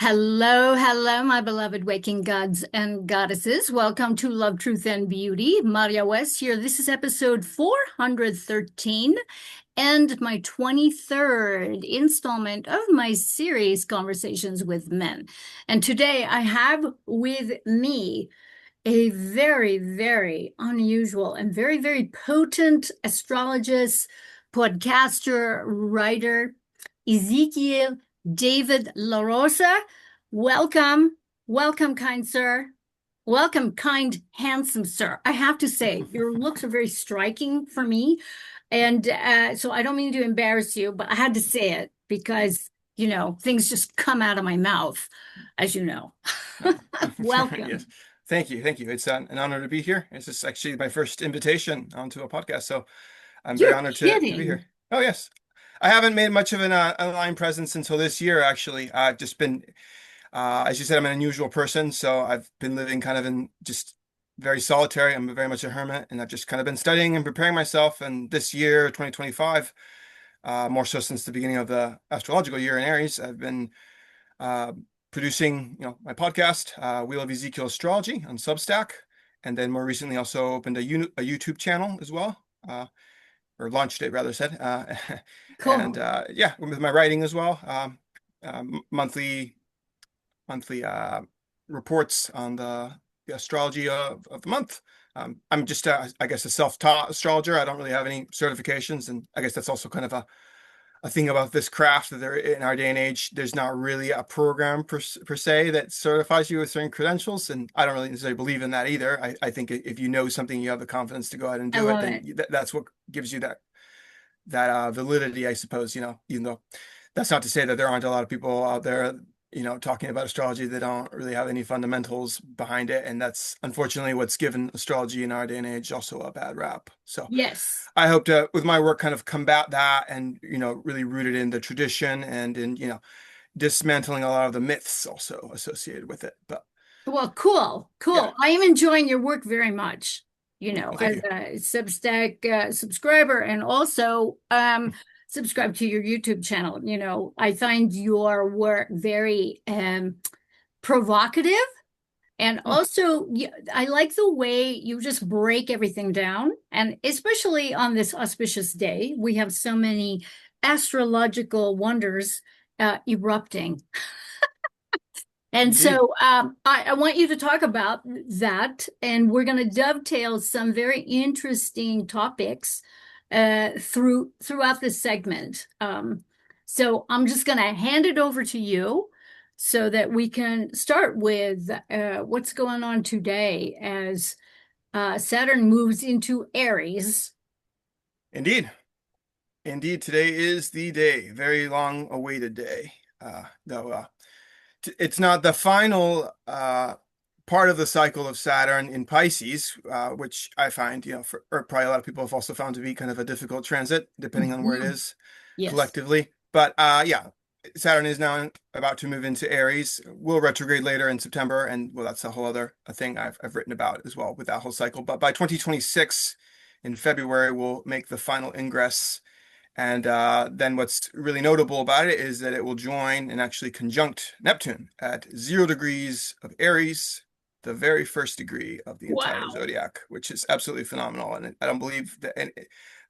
Hello, hello, my beloved waking gods and goddesses. Welcome to Love, Truth, and Beauty. Maria West here. This is episode 413 and my 23rd installment of my series, Conversations with Men. And today I have with me a very, very unusual and very, very potent astrologist, podcaster, writer, Ezekiel David LaRosa. Welcome, welcome, kind sir. Welcome, kind, handsome sir. I have to say, your looks are very striking for me. And so I don't mean to embarrass you, but I had to say it because, things just come out of my mouth, as you know. Yes. Welcome. Thank you. Thank you. It's an honor to be here. This is actually my first invitation onto a podcast, so I'm very You're honored to be here. kidding. Oh, yes. I haven't made much of an online presence until this year, actually. I've just been, as you said, I'm an unusual person, so I've been living kind of in just very solitary. I'm very much a hermit, and I've just kind of been studying and preparing myself. And this year, 2025, more so since the beginning of the astrological year in Aries, I've been uh, producing, my podcast, We Love Ezekiel Astrology on Substack, and then more recently also opened a YouTube channel as well, or launched it rather said, and Cool. yeah, with my writing as well, monthly reports on the astrology of the month. I'm just, I guess, a self-taught astrologer. I don't really have any certifications, and I guess that's also kind of a thing about this craft that there in our day and age, there's not really a program per se that certifies you with certain credentials. And I don't really necessarily believe in that either. I think if you know something, you have the confidence to go ahead and I do it, love then it. that's what gives you that validity, I suppose, even though that's not to say that there aren't a lot of people out there, talking about astrology that don't really have any fundamentals behind it. And that's unfortunately what's given astrology in our day and age also a bad rap. So Yes. I hope to, with my work, kind of combat that and, really rooted in the tradition and in, dismantling a lot of the myths also associated with it. But Well, cool, yeah, cool. I am enjoying your work very much, well, thank as you. a Substack subscriber and also subscribe to your YouTube channel. I find your work very provocative and Oh, also I like the way you just break everything down. And especially on this auspicious day, we have so many astrological wonders erupting. And indeed. so I want you to talk about that, and we're going to dovetail some very interesting topics throughout this segment. So I'm just going to hand it over to you so that we can start with what's going on today as Saturn moves into Aries. Indeed. Indeed. Today is the day, very long awaited day. Though it's not the final part of the cycle of Saturn in Pisces, which I find, or probably a lot of people have also found to be kind of a difficult transit, depending on where it Mhm. is Yes. collectively. But yeah, Saturn is now about to move into Aries. Will retrograde later in September, and well, that's a whole other thing I've written about as well with that whole cycle. But by 2026, in February, we'll make the final ingress. And then what's really notable about it is that it will join and actually conjunct Neptune at 0 degrees of Aries, the very first degree of the entire Wow. zodiac, which is absolutely phenomenal. And I don't believe that,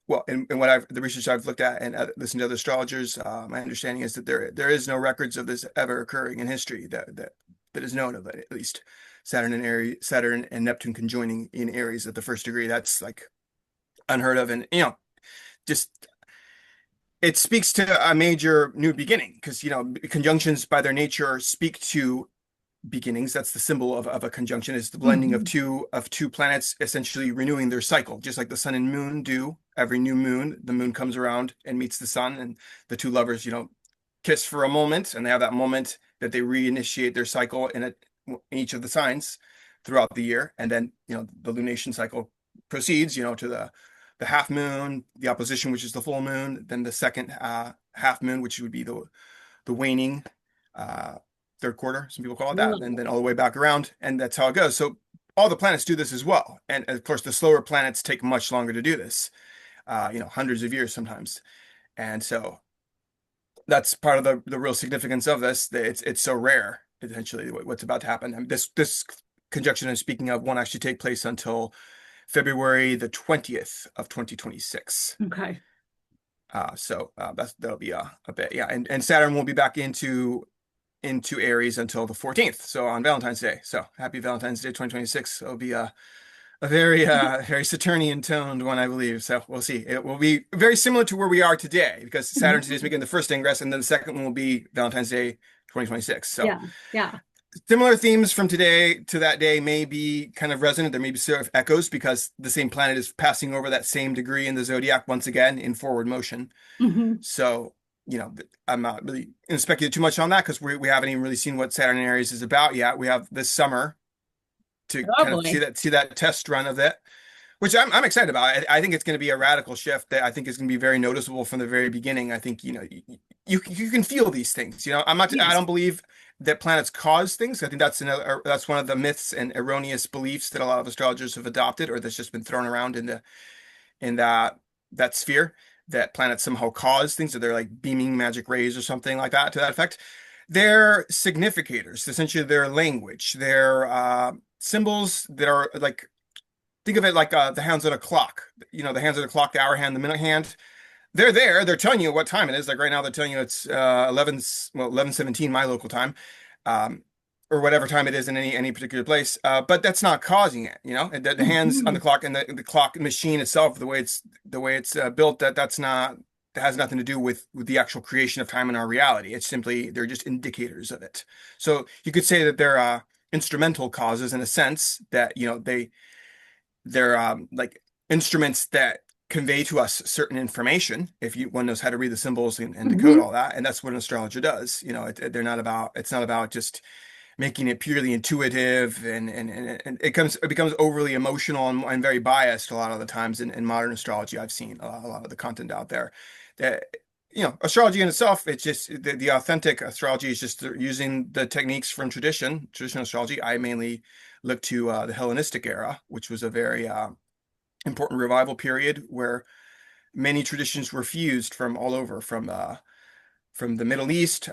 well, in what the research I've looked at and listened to other astrologers, my understanding is that there is no records of this ever occurring in history that is known of it, at least Saturn and Neptune conjoining in Aries at the first degree. That's like unheard of, and just it speaks to a major new beginning because conjunctions by their nature speak to beginnings. That's the symbol of a conjunction, is the blending of Mhm. two planets essentially renewing their cycle, just like the sun and moon do. Every new moon, the moon comes around and meets the sun, and the two lovers, kiss for a moment, and they have that moment that they reinitiate their cycle in each of the signs throughout the year, and then the lunation cycle proceeds, to the half moon, the opposition, which is the full moon, then the second half moon, which would be the waning uh, third quarter, some people call it that, and then all the way back around, and that's how it goes. So all the planets do this as well, and of course the slower planets take much longer to do this, hundreds of years sometimes, and so that's part of the real significance of this. That it's so rare, essentially what's about to happen. And this conjunction I'm speaking of won't actually take place until February the 20th of 2026. Okay. That'll be a bit, yeah. And Saturn won't be back into Aries until the 14th. So on Valentine's Day. So happy Valentine's Day 2026. It'll be a very very Saturnian toned one, I believe. So we'll see. It will be very similar to where we are today, because Saturn today is making the first ingress, and then the second one will be Valentine's Day 2026. So Yeah. Yeah. similar themes from today to that day may be kind of resonant. There may be sort of echoes, because the same planet is passing over that same degree in the zodiac once again in forward motion. Hmm. So, I'm not really going to speculate too much on that, because we haven't even really seen what Saturn in Aries is about yet. We have this summer to Oh kind of boy. see that test run of it, which I'm excited about. I think it's going to be a radical shift that I think is going to be very noticeable from the very beginning. I think, you can feel these things. I Yes. don't believe that planets cause things. I think that's one of the myths and erroneous beliefs that a lot of astrologers have adopted, or that's just been thrown around in that sphere, that planets somehow cause things, or they're like beaming magic rays or something like that to that effect. They're significators. Essentially, they're language. They're symbols that are like, think of it like the hands on a clock. The hands on the clock, the hour hand, the minute hand. They're there. They're telling you what time it is. Like right now, they're telling you it's 11:17 my local time, um, or whatever time it is in any particular place. But that's not causing it. And the hands on the Mhm. clock and the clock machine itself, the way it's built, that has nothing to do with the actual creation of time in our reality. It's simply, they're just indicators of it. So you could say that they're instrumental causes, in a sense, that they're like instruments that convey to us certain information, if one knows how to read the symbols and decode Mhm. all that. And that's what an astrologer does. It's not about just making it purely intuitive, and it becomes overly emotional and very biased a lot of the times in modern astrology. I've seen a lot of the content out there that, astrology in itself, it's just the authentic astrology is just using the techniques from traditional astrology. I mainly look to the Hellenistic era, which was a very important revival period where many traditions were fused from all over, from the Middle East,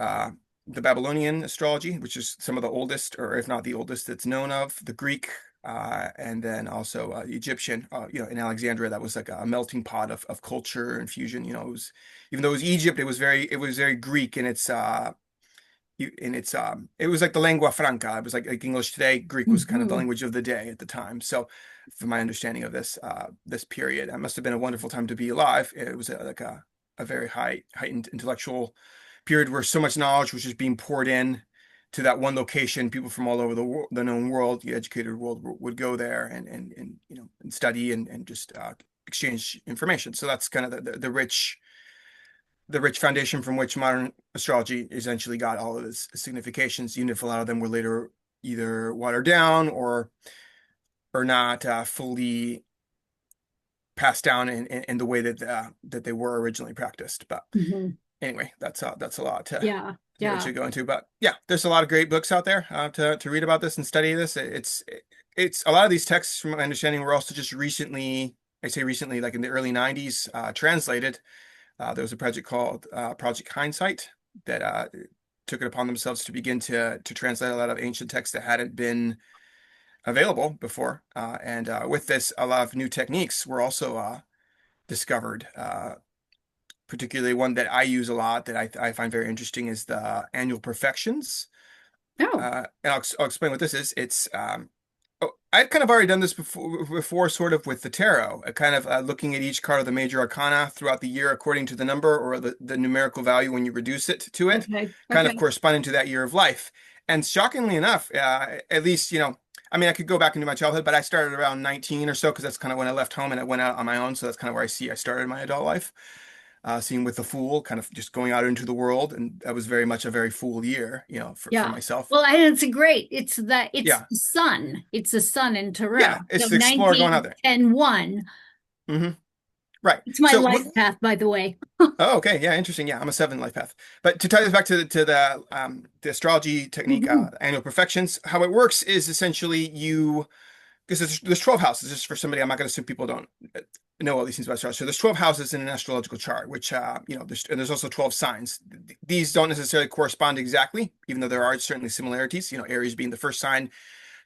the Babylonian astrology, which is some of the oldest, or if not the oldest that's known of, the Greek, and then also the Egyptian. In Alexandria, that was like a melting pot of culture and fusion. Even though it was Egypt, it was very Greek in its it was like the lingua franca. It was like English today. Greek was kind of the Mhm. language of the day at the time. So from my understanding of this period, it must have been a wonderful time to be alive. It was like a very heightened intellectual period where so much knowledge was just being poured in to that one location. People from all over the known world, the educated world, would go there and study and just exchange information. So that's kind of the rich foundation from which modern astrology essentially got all of its significations, even if a lot of them were later either watered down or not fully passed down in the way that they were originally practiced. But Mhm. anyway, that's a lot Yeah. to Yeah. go into. But yeah, there's a lot of great books out there to read about this and study this. It's a lot of these texts, from my understanding, were also just recently, I say recently, like in the early 90s, translated. There was a project called Project Hindsight that took it upon themselves to begin to translate a lot of ancient texts that hadn't been available before. And with this, a lot of new techniques were also discovered. Particularly one that I use a lot, that I find very interesting, is the annual perfections. Oh. And I'll explain what this is. It's I'd kind of already done this before, sort of with the tarot, kind of looking at each card of the major arcana throughout the year according to the number, or the numerical value when you reduce it to it, Okay. kind of Okay. corresponding to that year of life. And shockingly enough, at least, I mean, I could go back into my childhood, but I started around 19 or so, because that's kind of when I left home and I went out on my own. So that's kind of where I started my adult life, seeing with the Fool, kind of just going out into the world. And that was very much a very Fool year, for Yeah. myself. Well, and it's a great, it's Yeah. the sun. It's the sun in tarot. Yeah. So It's the explorer going out 19 there. 10 1. Hmm. Right. It's my So life path, by the way. oh, okay. Yeah, interesting. Yeah, I'm a 7 life path. But to tie this back to the astrology technique, Mhm. annual perfections, how it works is essentially you because there's 12 houses. Just for somebody, I'm not going to assume people don't know all these things about astrology. So there's 12 houses in an astrological chart, which there's also 12 signs. These don't necessarily correspond exactly, even though there are certainly similarities. Aries being the first sign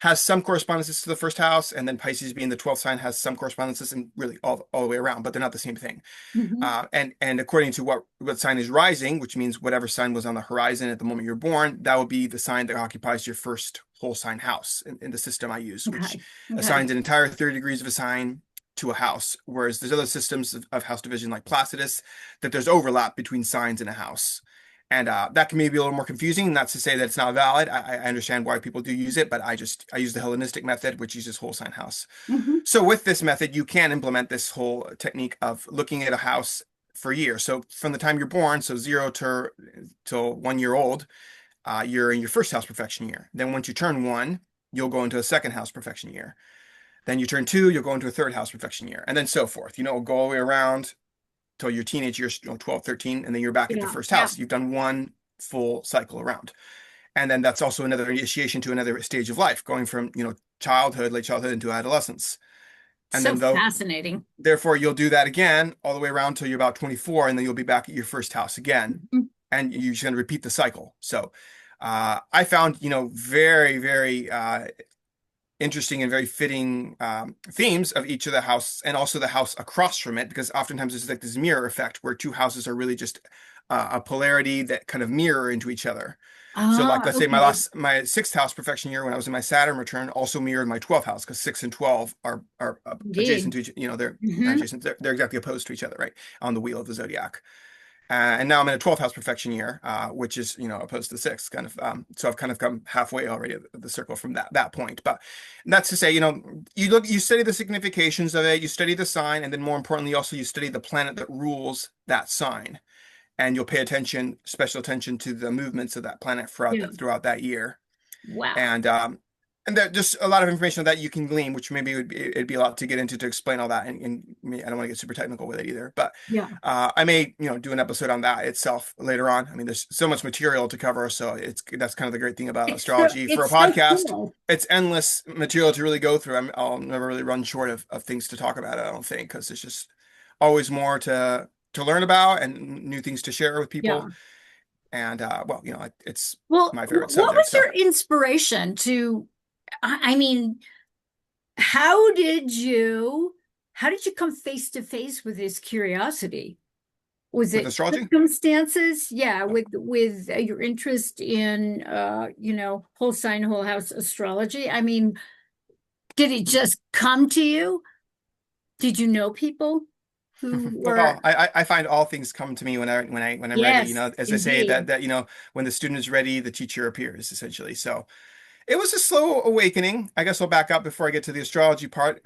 has some correspondences to the first house, and then Pisces being the 12th sign has some correspondences, and really all the way around, but they're not the same thing. Mhm. And according to what sign is rising, which means whatever sign was on the horizon at the moment you're born, that will be the sign that occupies your first whole sign house in the system I use, which Okay. Okay. assigns an entire 30 degrees of a sign to a house. Whereas there's other systems of house division like Placidus that there's overlap between signs in a house. And that can maybe be a little more confusing. Not to say that it's not valid. I understand why people do use it, but I use the Hellenistic method, which uses whole sign house. Mhm. So with this method, you can implement this whole technique of looking at a house for years. So from the time you're born, so 0 till 1 year old, you're in your first house perfection year. Then once you turn 1, you'll go into a second house perfection year. Then you turn 2, you'll go into a third house perfection year, and then so forth. Go all the way around till your teenage years, 12, 13, and then you're back at your Yeah. first Yeah. house. You've done one full cycle around. And then that's also another initiation to another stage of life, going from, childhood, late childhood into adolescence. And So then fascinating. therefore you'll do that again all the way around till you're about 24, and then you'll be back at your first house again. Mhm. And you're just going to repeat the cycle. So I found, very, very interesting and very fitting themes of each of the house and also the house across from it, because oftentimes there's like this mirror effect where two houses are really just a polarity that kind of mirror into each other. So like, Ah, let's say okay. my sixth house perfection year when I was in my Saturn return also mirrored my 12th house, because 6 and 12 are adjacent Indeed. to each, they're not Hmm. adjacent, they're exactly opposed to each other, right? On the wheel of the zodiac. And now I'm in a 12th house perfection year, which is, opposed to the sixth kind of. So I've kind of come halfway already of the circle from that point. But that's to say, you study the significations of it, you study the sign, and then more importantly, also you study the planet that rules that sign. And you'll pay special attention to the movements of that planet Yeah. throughout that year. Wow. And there just a lot of information that you can glean, which maybe it'd be a lot to get into to explain all that. And I don't want to get super technical with it either, but Yeah. I may, do an episode on that itself later on. I mean, there's so much material to cover, so that's kind of the great thing about astrology. For a It's so podcast, cool. it's endless material to really go through. I'll never really run short of things to talk about, I don't think, because there's just always more to learn about and new things to share with people. Yeah. And well, it's Well, my favorite what subject. was So your inspiration to, I mean, how did you, how did you come face to face with this curiosity? Was with it astrology. circumstances? Yeah, with your interest in whole sign, whole house astrology. I mean, did it just come to you? Did you know people who were? Well, I find all things come to me when I'm ready. Yes, As I say indeed. that when the student is ready, the teacher appears essentially. So it was a slow awakening. I guess I'll back up before I get to the astrology part.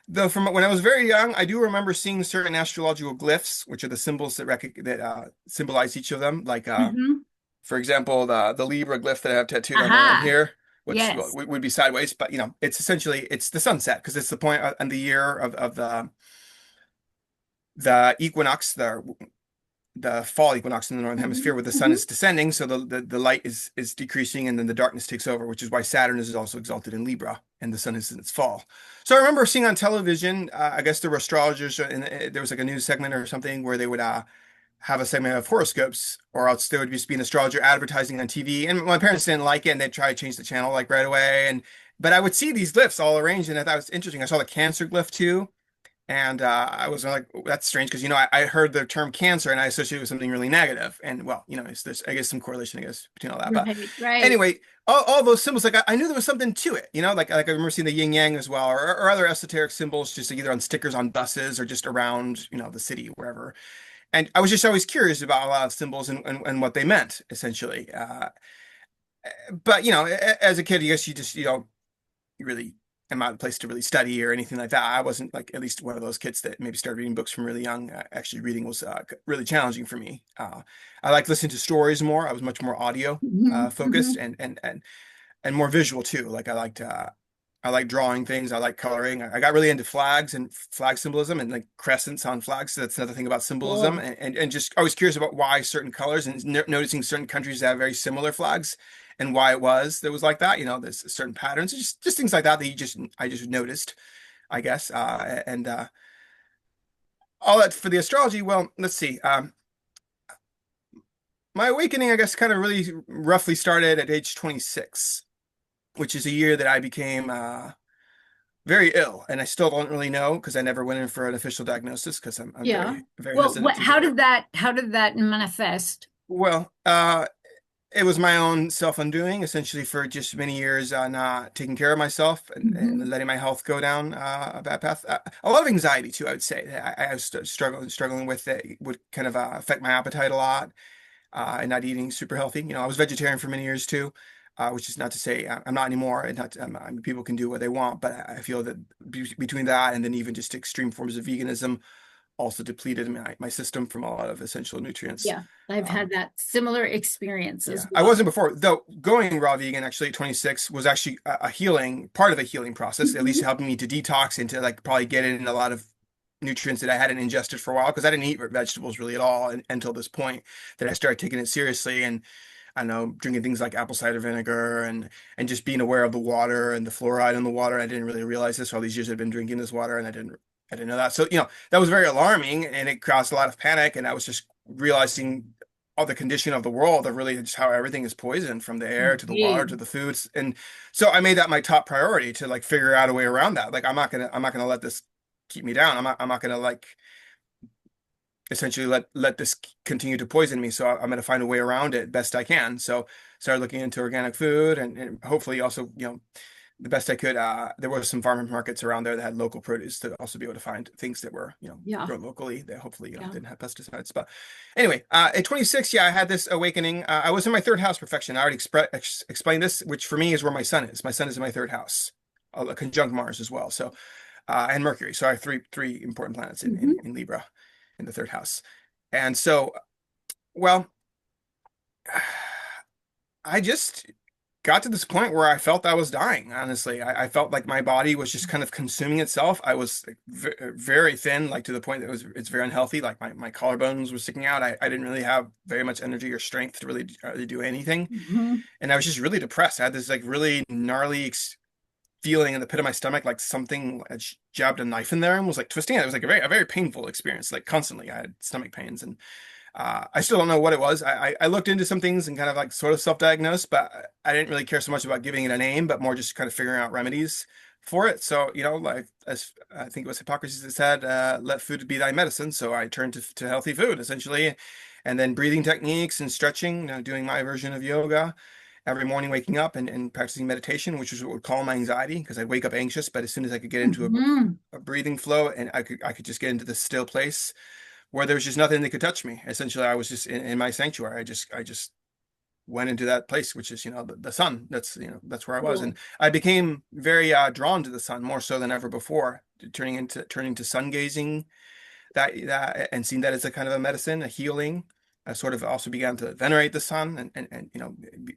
Though from when I was very young, I do remember seeing certain astrological glyphs, which are the symbols that symbolize each of them. Like, Hmm. for example, the Libra glyph that I have tattooed on my arm Aha. here, which well, Yes. would be sideways, but it's essentially it's the sunset, because it's the point and the year of the equinox, the fall equinox in the northern hemisphere, Hmm. where the sun Hmm. is descending, so the light is decreasing, and then the darkness takes over, which is why Saturn is also exalted in Libra, and the sun is in its fall. So I remember seeing on television, I guess there were astrologers, and there was like a news segment or something where they would have a segment of horoscopes, or else there would just be an astrologer advertising on TV. And my parents didn't like it, and they'd try to change the channel like right away. But I would see these glyphs all arranged, and I thought it was interesting. I saw the Cancer glyph too. And I was like, that's strange, because I heard the term cancer and I associated it with something really negative. And well, there's I guess some correlation, I guess, between all that. But Right, right. anyway, all those symbols, like I knew there was something to it, like I remember seeing the yin yang as well, or other esoteric symbols, just either on stickers on buses or just around, the city, wherever. And I was just always curious about a lot of symbols and what they meant, essentially. But as a kid, I guess you don't really am out of place to really study or anything like that. I wasn't like at least one of those kids that maybe started reading books from really young. Actually, reading was really challenging for me. I like listening to stories more. I was much more audio Hmm. focused Hmm. and more visual too. Like I like drawing things. I like coloring. I got really into flags and flag symbolism and like crescents on flags. So that's another thing about symbolism, Cool. and just always curious about why certain colors, and noticing certain countries that have very similar flags, and why it was that was like that. There's certain patterns, just things like that that I just noticed, I guess. And all that for the astrology. Well, let's see. My awakening, I guess, kind of really roughly started at age 26, which is a year that I became very ill, and I still don't really know because I never went in for an official diagnosis because I'm Yeah. very Well, hesitant what, to do it. how did that manifest? Well, it was my own self-undoing, essentially, for just many years, not taking care of myself and Hmm. letting my health go down a bad path. A lot of anxiety too, I would say. I was struggling with it. Would kind of affect my appetite a lot, and not eating super healthy. I was vegetarian for many years too, which is not to say I'm not anymore. And not I mean, people can do what they want, but I feel that between that and then even just extreme forms of veganism also depleted my system from a lot of essential nutrients. Yeah, I've Um, had that similar experience as yeah, I well. wasn't before, though. Going raw vegan actually at 26 was actually a healing part of a healing process, at least Mhm. helping me to detox and to like probably get in a lot of nutrients that I hadn't ingested for a while because I didn't eat vegetables really at all until this point that I started taking it seriously. And I know drinking things like apple cider vinegar and just being aware of the water and the fluoride in the water. I didn't really realize this. All these years I've been drinking this water and I didn't know that. So, that was very alarming and it caused a lot of panic. And I was just realizing all the condition of the world of really just how everything is poisoned from the air to the water to Indeed. the foods. And so I made that my top priority to like figure out a way around that. Like I'm not gonna let this keep me down. I'm not gonna like essentially let this continue to poison me. So I'm going to find a way around it best I can. So started looking into organic food and hopefully also, the best I could. There were some farmers markets around there that had local produce to also be able to find things that were, Yeah. grown locally that hopefully, Yeah. didn't have pesticides. But anyway, at 26, yeah, I had this awakening. I was in my third house perfection. I already explained this, which for me is where my sun is. My sun is in my third house, conjunct Mars as well. So and Mercury. So I have three important planets in, Hmm. in Libra in the third house. And so, well, I just got to this point where I felt I was dying, honestly. I felt like my body was just kind of consuming itself. I was like, very thin, like to the point that it's very unhealthy. Like my collarbones were sticking out. I didn't really have very much energy or strength to really do anything. Hmm. And I was just really depressed. I had this like really gnarly feeling in the pit of my stomach, like something had jabbed a knife in there and was like twisting it. It was like a very painful experience, like constantly. I had stomach pains and I still don't know what it was. I looked into some things and kind of like sort of self-diagnosed, but I didn't really care so much about giving it a name, but more just kind of figuring out remedies for it. So, like as I think it was Hippocrates that said, let food be thy medicine. So I turned to healthy food essentially, and then breathing techniques and stretching, doing my version of yoga every morning, waking up and practicing meditation, which is what would calm my anxiety because I'd wake up anxious, but as soon as I could get into Hmm. a breathing flow and I could just get into this still place where there was just nothing that could touch me. Essentially, I was just in my sanctuary. I just went into that place, which is, the sun. That's where I was. And Cool. I became very drawn to the sun more so than ever before, turning to sun gazing that and seeing that as a kind of a medicine, a healing. I sort of also began to venerate the sun and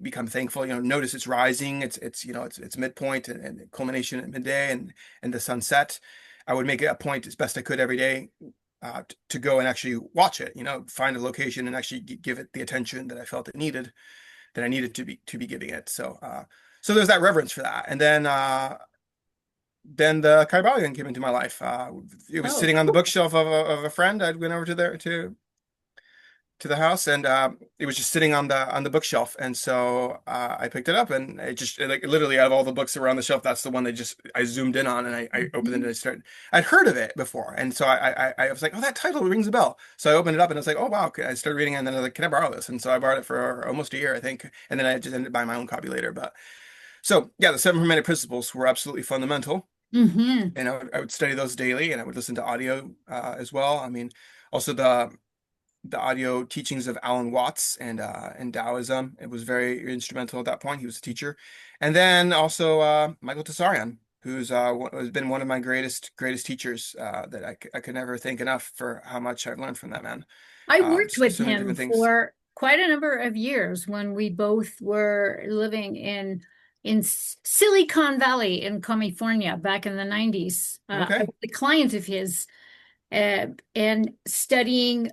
become thankful. Notice it's rising. It's midpoint and culmination at midday and the sunset. I would make it a point as best I could every day to go and actually watch it. Find a location and actually give it the attention that I felt it needed, that I needed to be giving it. So there's that reverence for that. And then the Kybalion came into my life. It was Oh, sitting on the cool. bookshelf of a friend. I'd went over to the house, and it was just sitting on the bookshelf. And so I picked it up, and it just like literally out of all the books that were on the shelf, that's the one that just I zoomed in on, and I opened it and Mhm. I started. I'd heard of it before, and so I was like, oh, that title rings a bell. So I opened it up, and I was like, oh wow. Okay. I started reading it, and then I was like, can I borrow this? And so I borrowed it for almost a year, I think, and then I just ended up buying my own copy later. But so yeah, the seven hermetic principles were absolutely fundamental Hmm. and I would study those daily, and I would listen to audio as well. I mean, also the audio teachings of Alan Watts and Taoism. It was very instrumental at that point. He was a teacher, and then also Michael Tsarion, has been one of my greatest teachers that I could never thank enough for how much I've learned from that man. I worked with So many him different things. for quite a number of years when we both were living in Silicon Valley in California back in the 90s. I Okay. was a client of his and studying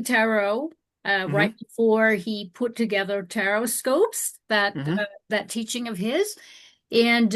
tarot. Hmm. right before he put together tarot scopes, Hmm. that teaching of his. And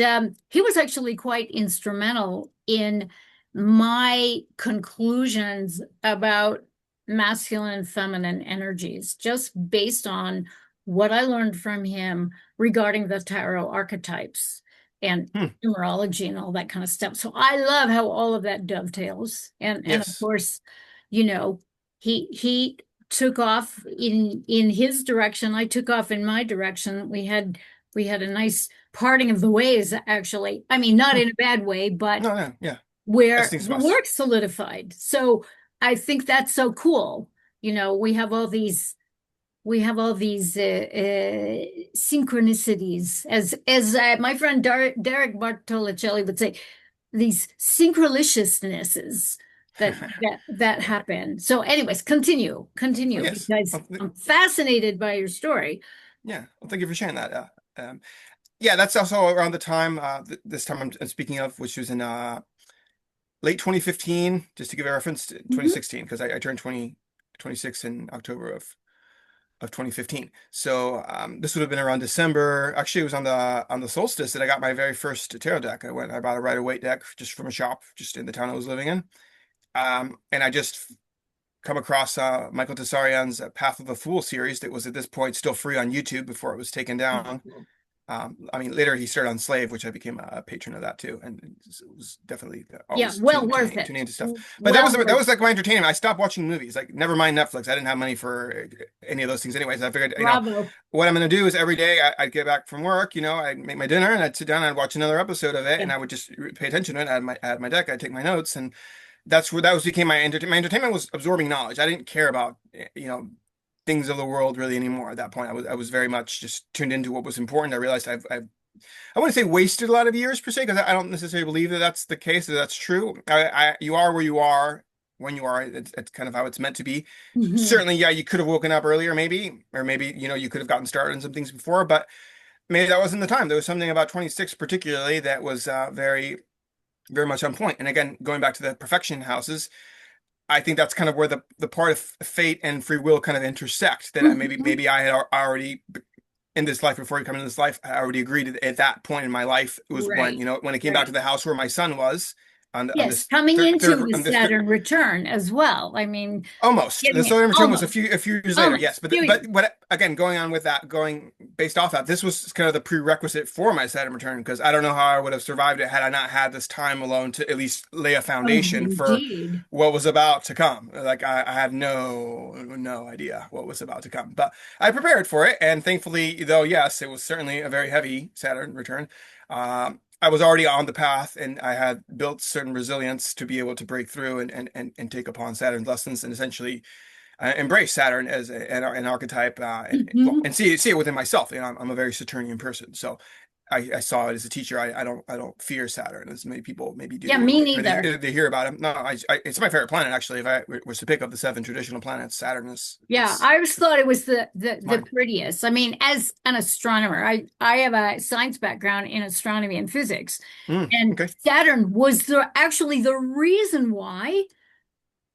he was actually quite instrumental in my conclusions about masculine and feminine energies, just based on what I learned from him regarding the tarot archetypes and Hmm. numerology and all that kind of stuff. So I love how all of that dovetails. And of Yes. course, you know, he took off in his direction. I took off in my direction. We had a nice parting of the ways, actually. I mean, not Hmm. in a bad way, but No, no, yeah. As where things the must. work solidified. So I think that's so cool. We have all these synchronicities, as my friend Derek Bartolicelli would say, these synchro-lusciousnesses that happen. So, anyways, Well, continue, yes. because I'm fascinated by your story. Yeah. Well, thank you for sharing that. Yeah, that's also around the time, this time I'm speaking of, which was in late 2015, just to give a reference, to Mhm. 2016, because I turned 26 in October of 2015. So this would have been around December. Actually, it was on the solstice that I got my very first tarot deck. I bought a Rider-Waite deck just from a shop just in the town I was living in. And I just come across Michael Tsarion's Path of the Fool series that was at this point still free on YouTube before it was taken down. I mean, later he started on Slave, which I became a patron of that too, and it was definitely Yeah, always well worth tuning it. into stuff. But Well that worth was it. like my entertainment. I stopped watching movies. Like, never mind Netflix. I didn't have money for any of those things anyways. I figured, Bravo. what I'm going to do is every day I'd get back from work, I'd make my dinner and I'd sit down and I'd watch another episode of it, Yeah. and I would just pay attention to it. I had my deck. I'd take my notes, and that was became my entertainment. My entertainment was absorbing knowledge. I didn't care about things of the world really anymore at that point. I was very much just tuned into what was important. I realized I wouldn't say wasted a lot of years per se, because I don't necessarily believe that that's the case, that that's true. You are where you are when you are. It's kind of how it's meant to be. Mhm. Certainly, yeah, you could have woken up earlier, maybe, or maybe, you could have gotten started on some things before, but maybe that wasn't the time. There was something about 26 particularly that was very, very much on point. And again, going back to the perfection houses, I think that's kind of where the part of fate and free will kind of intersect. That Mhm. maybe I had already in this life, before you come into this life, I already agreed at that point in my life. It was when, Right. when it came back to Right. the house where my son was on Yes, this coming into the on this third, Saturn return as well. I mean, almost. The getting it Southern return was almost, a few years later, yes. almost. But what, again, going on with that, going based off that, this was kind of the prerequisite for my Saturn return, because I don't know how I would have survived it had I not had this time alone to at least lay a Oh, foundation for indeed. what was about to come. Like, I had no idea what was about to come, but I prepared for it, and thankfully, though, yes, it was certainly a very heavy Saturn return. I was already on the path, and I had built certain resilience to be able to break through and take upon Saturn's lessons, and essentially embrace Saturn as an archetype, Mhm. and see it within myself. I'm a very Saturnian person, so I saw it as a teacher. I don't fear Saturn as many people maybe Yeah, do, me or neither. they hear about him. No, it's my favorite planet, actually. If I was to pick up the seven traditional planets, Saturn is Yeah, it's I always thought it was the mine. prettiest. I mean, as an astronomer, I have a science background in astronomy and physics, and Okay. Saturn was actually the reason why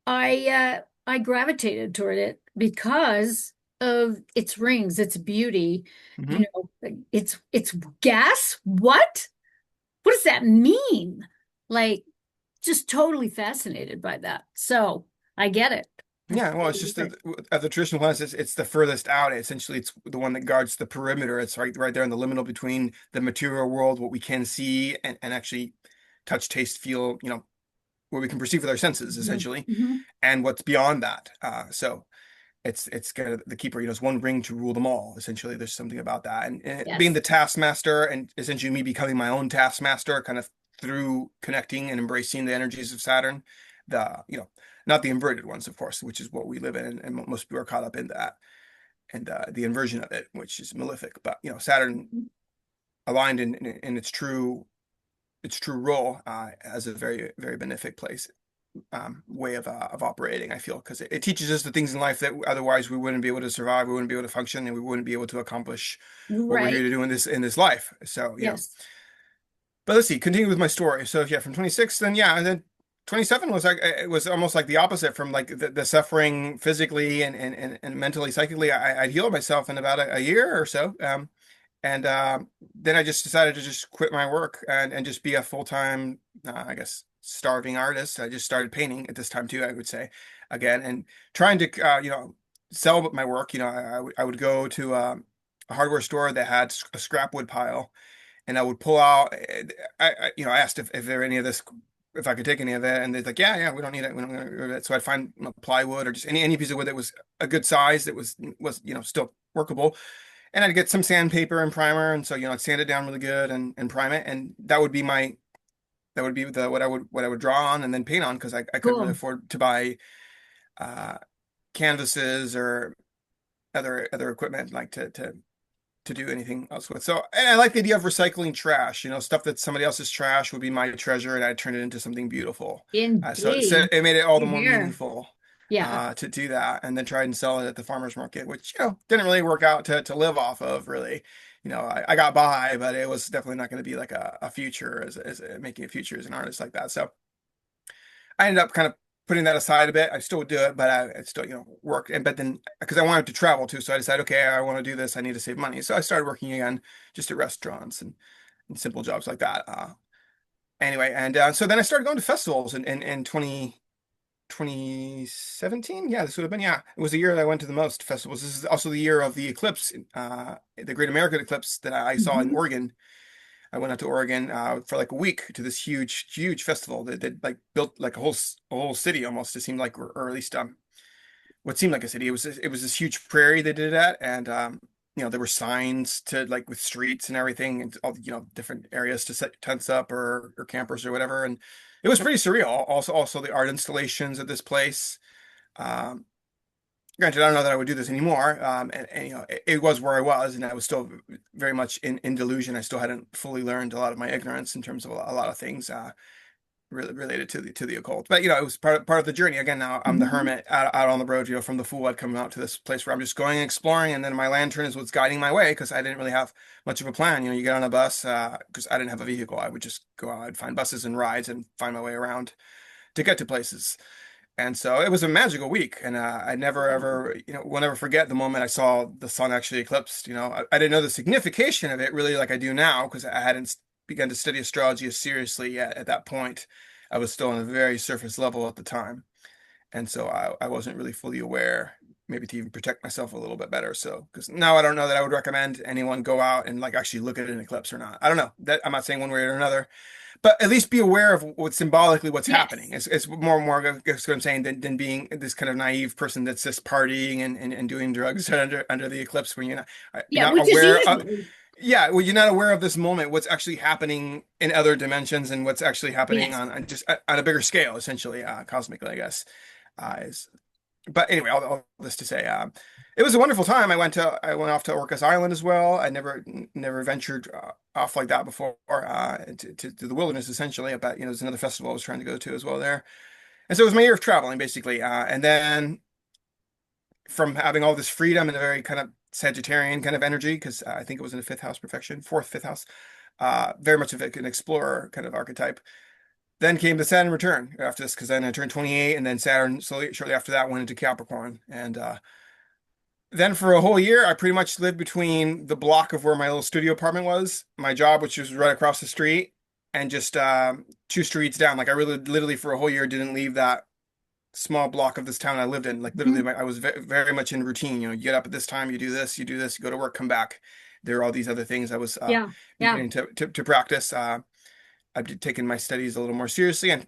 I gravitated toward it, because of its rings, its beauty. Hmm. You know, it's gas. What? What does that mean? Like, just totally fascinated by that. So I get it. I Yeah, well, it's totally just get that it. of the traditional planets, it's the furthest out. Essentially, it's the one that guards the perimeter. It's right there in the liminal between the material world, what we can see and actually touch, taste, feel, what we can perceive with our senses, Mhm. essentially, Mhm. and what's beyond that. So it's kind of the keeper. It's one ring to rule them all. Essentially, there's something about that, and being Yes. the taskmaster, and essentially me becoming my own taskmaster, kind of through connecting and embracing the energies of Saturn, the not the inverted ones, of course, which is what we live in, and most people are caught up in that, and the inversion of it, which is malefic. But Saturn aligned in its true role, as a very, very benefic place, way of operating, I feel, because it teaches us the things in life that otherwise we wouldn't be able to survive, we wouldn't be able to function, and we wouldn't be able to accomplish what we're here Right. to do in this life. So Yes. but let's see, continue with my story. So yeah, from 26, then yeah, and then 27 was like it was almost like the opposite from like the suffering physically and mentally, psychically. I healed myself in about a year or so. And then I just decided to just quit my work and just be a full-time, I guess, starving artist. I just started painting at this time too, I would say, again, and trying to, sell my work. I would go to a hardware store that had a scrap wood pile, and I would pull out. I asked if there any of this, if I could take any of it, and they're like, yeah, we don't need it. We don't need it. So I'd find plywood or just any piece of wood that was a good size that was still workable, and I'd get some sandpaper and primer, and so I'd sand it down really good and prime it, and that would be the what I would draw on and then paint on because I couldn't really Cool. afford to buy uh, canvases or other equipment like to do anything else with. So, and I like the idea of recycling trash. Stuff that somebody else's trash would be my treasure, and I'd turn it into something beautiful. So Indeed. it made it all the Same more here. meaningful Yeah. to do that, and then try and sell it at the farmers market, which didn't really work out to live off of. Really, I got by, but it was definitely not going to be like a future as making a future as an artist like that. So I ended up kind of putting that aside a bit. I still would do it, but I still, work. But then because I wanted to travel too, so I decided, okay, I want to do this. I need to save money. So I started working again, just at restaurants and simple jobs like that. Anyway, and so then I started going to festivals in 2017. Yeah, this would have been, yeah. It was the year that I went to the most festivals. This is also the year of the eclipse, the Great American Eclipse that I saw in Mhm. Oregon. I went out to Oregon for like a week to this huge festival that like built like a whole city almost. It seemed like, or at least what seemed like a city. It was this huge prairie they did it at, and there were signs to like with streets and everything, and all different areas to set tents up or campers or whatever, and it was pretty surreal. Also the art installations at this place. Um, Granted, I don't know that I would do this anymore. And it was where I was, and I was still very much in delusion. I still hadn't fully learned a lot of my ignorance in terms of a lot of things really related to the occult. But it was part of the journey. Again, now I'm the Mhm. hermit out on the road. From the fool, I'd come out to this place where I'm just going and exploring, and then my lantern is what's guiding my way because I didn't really have much of a plan. You get on a bus because I didn't have a vehicle. I would just go out, I'd find buses and rides and find my way around to get to places. And so it was a magical week, and I never ever, will never forget the moment I saw the sun actually eclipsed. I didn't know the signification of it really like I do now because I hadn't begun to study astrology as seriously yet at that point. I was still on a very surface level at the time, and so I wasn't really fully aware, maybe to even protect myself a little bit better. So because now I don't know that I would recommend anyone go out and like actually look at an eclipse or not. I don't know that I'm not saying one way or another, but at least be aware of what's happening. Yes. It's more and more, I guess what I'm saying, than being this kind of naive person that's just partying and doing drugs under the eclipse when you're Yeah, not which is aware of, usually. yeah, well, you're not aware of this moment, what's actually happening in other dimensions and what's actually happening Yes. on just on a bigger scale, essentially, cosmically, I guess. Is But anyway, all this to say, it was a wonderful time. I went off to Orcas Island as well. I never ventured off like that before to the wilderness essentially. But there's another festival I was trying to go to as well there, and so it was my year of traveling basically. And then from having all this freedom and a very kind of Sagittarian kind of energy, because I think it was in the fifth house perfection, fourth, fifth house, very much of an explorer kind of archetype. Then came the Saturn return after this, because then I turned 28, and then Saturn shortly after that went into Capricorn, and then for a whole year, I pretty much lived between the block of where my little studio apartment was, my job, which was right across the street, and just two streets down. Like I really, literally, for a whole year, didn't leave that small block of this town I lived in. Like literally, Mhm. I was very much in routine. You get up at this time, you do this, you go to work, come back. There are all these other things I was Yeah. Yeah. beginning to practice. I've taken my studies a little more seriously, and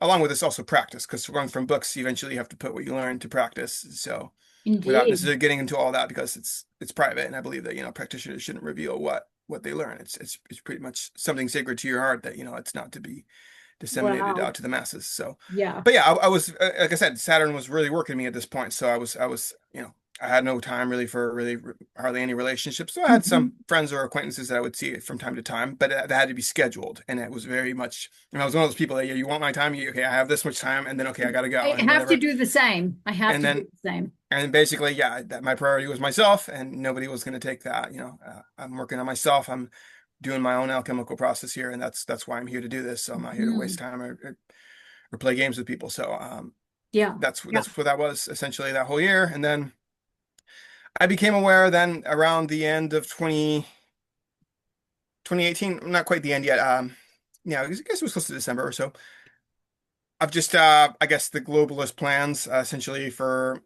along with this, also practice, because going from books, eventually you have to put what you learn to practice. So, without Indeed. necessarily getting into all that, because it's private, and I believe that practitioners shouldn't reveal what they learn. It's pretty much something sacred to your heart that it's not to be disseminated Wow. out to the masses. So, Yeah. but yeah, I was like I said, Saturn was really working me at this point. So I was I had no time really for really hardly any relationships. So I had Mhm. some friends or acquaintances that I would see from time to time, but that had to be scheduled, and it was very much. I was one of those people that you want my time, okay, I have this much time, and then okay, I gotta go I and have to whatever, do the same. I have and to do then the same. and basically, yeah, that my priority was myself, and nobody was going to take that. I'm working on myself. I'm doing my own alchemical process here, and that's why I'm here to do this. So I'm not here to waste Mhm. time or or play games with people. So Yeah. Yeah. that's what that was essentially that whole year. And then I became aware then around the end of 2018, not quite the end yet. Yeah, I guess it was close to December or so. I've just, I guess, the globalist plans essentially for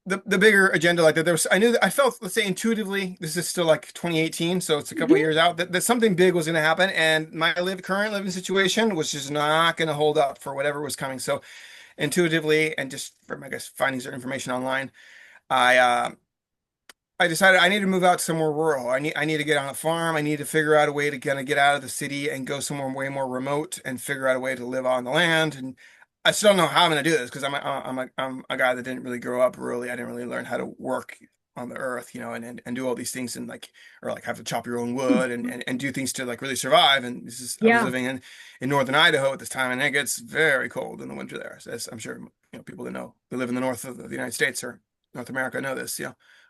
the bigger agenda. Like that, there was, I knew that I felt, let's say, intuitively, this is still like 2018, so it's a couple of Mhm. years out, that something big was going to happen, and my current living situation was just not going to hold up for whatever was coming. So intuitively, and just from, I guess, finding certain information online, I I decided I need to move out somewhere rural. I need to get on a farm. I need to figure out a way to kind of get out of the city and go somewhere way more remote and figure out a way to live on the land. And I still don't know how I'm going to do this because I'm a guy that didn't really grow up rurally. I didn't really learn how to work on the earth, and do all these things and like, or like have to chop your own wood and do things to like really survive. And this is, I was Yeah. living in northern Idaho at this time, and it gets very cold in the winter there. So as I'm sure people that know who live in the north of the United States or North America know this,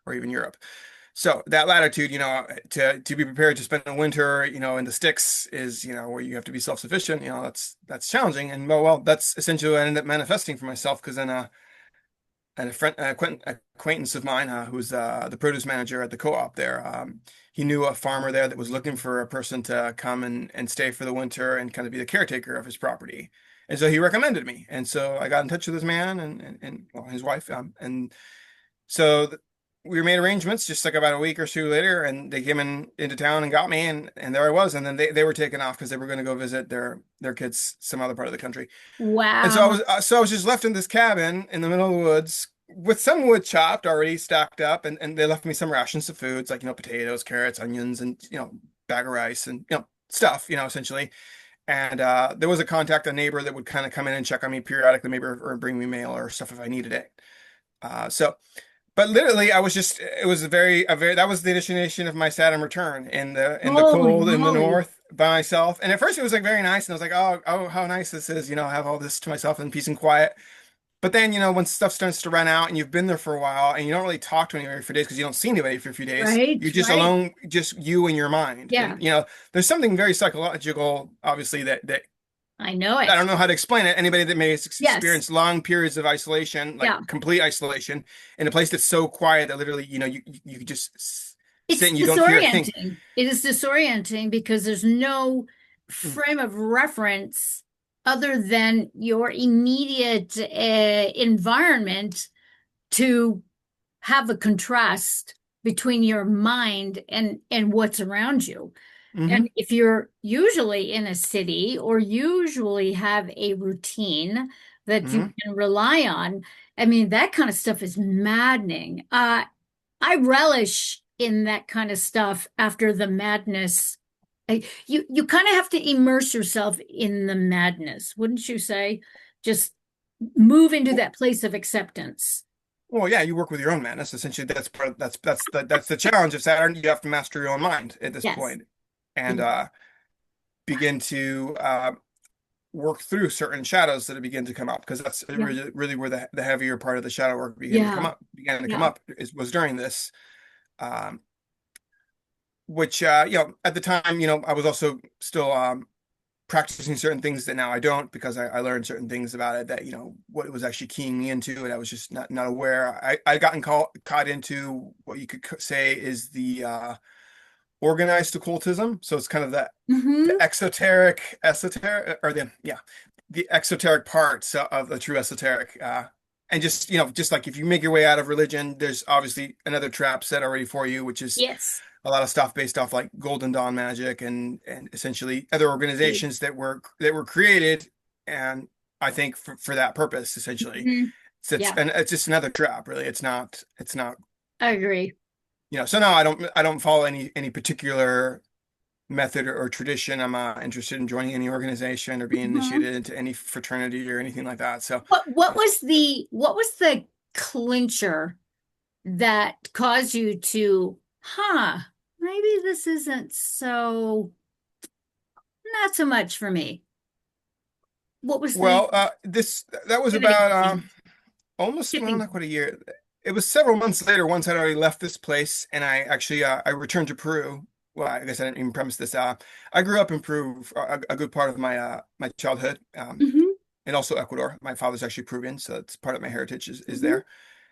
or even Europe. So that latitude, to be prepared to spend the winter, in the sticks is, where you have to be self-sufficient. That's challenging. And well, that's essentially what I ended up manifesting for myself because then and a friend, acquaintance of mine, who's the produce manager at the co-op there, he knew a farmer there that was looking for a person to come and stay for the winter and kind of be the caretaker of his property. And so he recommended me. And so I got in touch with this man and well, his wife, and so we made arrangements just like about a week or two later, and they came into town and got me, and there I was. And then they were taken off because they were going to go visit their kids some other part of the country. And Wow. so I was just left in this cabin in the middle of the woods with some wood chopped already stacked up, and they left me some rations of foods like potatoes, carrots, onions, and bag of rice and stuff essentially. And there was a neighbor that would kind of come in and check on me periodically, maybe or bring me mail or stuff if I needed it. So but literally, it was that was the initiation of my Saturn return in the Holy cold in the moly. north by myself. And at first it was like very nice. And I was like, oh, how nice this is, I have all this to myself in peace and quiet. But then, when stuff starts to run out and you've been there for a while and you don't really talk to anybody for days because you don't see anybody for a few days, Right. you're just Right. alone, just you and your mind. Yeah. And, there's something very psychological, obviously, that I know I it. don't know how to explain it. Anybody that may Yes. experience long periods of isolation, like Yeah. complete isolation, in a place that's so quiet that literally, you could just sit It's and you don't hear a thing. disorienting. It is disorienting because there's no Mm, frame of reference other than your immediate environment to have a contrast between your mind and what's around you. hmm And if you're usually in a city or usually have a routine that you hmm can rely on, I mean, that kind of stuff is maddening. I relish in that kind of stuff after the madness. You kind of have to immerse yourself in the madness, wouldn't you say? Just move into Well, that place of acceptance. well, yeah, you work with your own madness. Essentially, that's the challenge of Saturn. You have to master your own mind at this Yes. point, and Yeah. begin to work through certain shadows that begin to come up because that's Yeah. really where the heavier part of the shadow work Yeah. began to come Yeah. up was during this. Um, which at the time I was also still practicing certain things that now I don't because I learned certain things about it that what it was actually keying me into, and I was just not aware. I gotten caught into what you could say is the organized occultism. So it's kind of the Hmm. esoteric or the exoteric parts of the true esoteric, and just like if you make your way out of religion, there's obviously another trap set already for you, which is Yes. a lot of stuff based off like Golden Dawn magic and essentially other organizations that were created, and I think for that purpose essentially. Mhm. So Yeah, it's just another trap, really. It's not. I agree. So no, I don't follow any particular method or tradition. I'm interested in joining any organization or being Mhm. initiated into any fraternity or anything like that. So What was the clincher that caused you to, maybe this isn't so not so much for me. What was the well, this that was pivoting about point? almost, well, Tipping not point. quite a year. It was several months later, once I'd already left this place, and I actually I returned to Peru. Well, I guess I didn't even premise this. I grew up in Peru for a good part of my childhood. Hmm. and also Ecuador. My father's actually Peruvian, so it's part of my heritage is Hmm. there.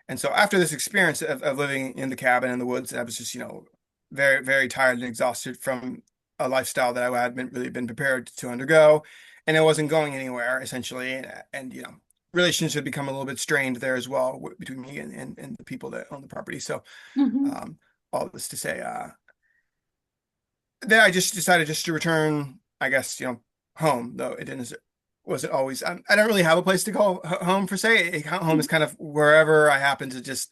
And so after this experience of living in the cabin in the woods, I was just, very, very tired and exhausted from a lifestyle that I hadn't really been prepared to undergo. And it wasn't going anywhere, essentially. And relations had become a little bit strained there as well between me and the people that own the property. So Hmm. um, all this to say, then I just decided just to return, I guess, home, though it didn't wasn't always. I don't really have a place to call home per se. Home is kind of wherever I happen to just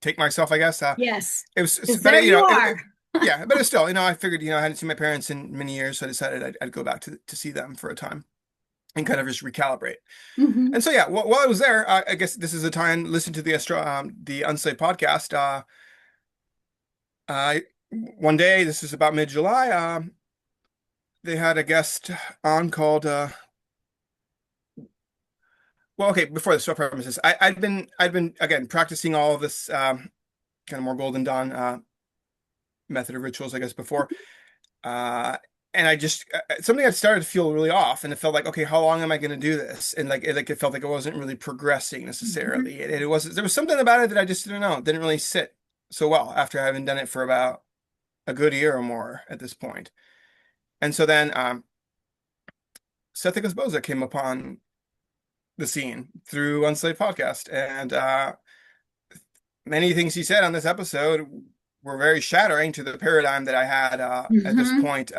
take myself, I guess. Yes, It was, because but there you are. yeah, but it's still, I figured, I hadn't seen my parents in many years, so I decided I'd go back to see them for a time and kind of just recalibrate. Hmm. And so, yeah, while I was there, I guess this is the time listen to the Unslave podcast. Uh, one day, this is about mid-July. They had a guest on called. Well, okay, before this, so premises, I'd been again practicing all of this kind of more Golden Dawn method of rituals, I guess, before. Uh, and I just something had started to feel really off, and it felt like, okay, how long am I going to do this? And it felt like it wasn't really progressing Hmm. necessarily. It was there was something about it that I just didn't know. It didn't really sit so well after having done it for about a good year or more at this point. And so then Sethikus Boza came upon the scene through Unslaved Podcast, and many things he said on this episode were very shattering to the paradigm that I had at this Hmm. point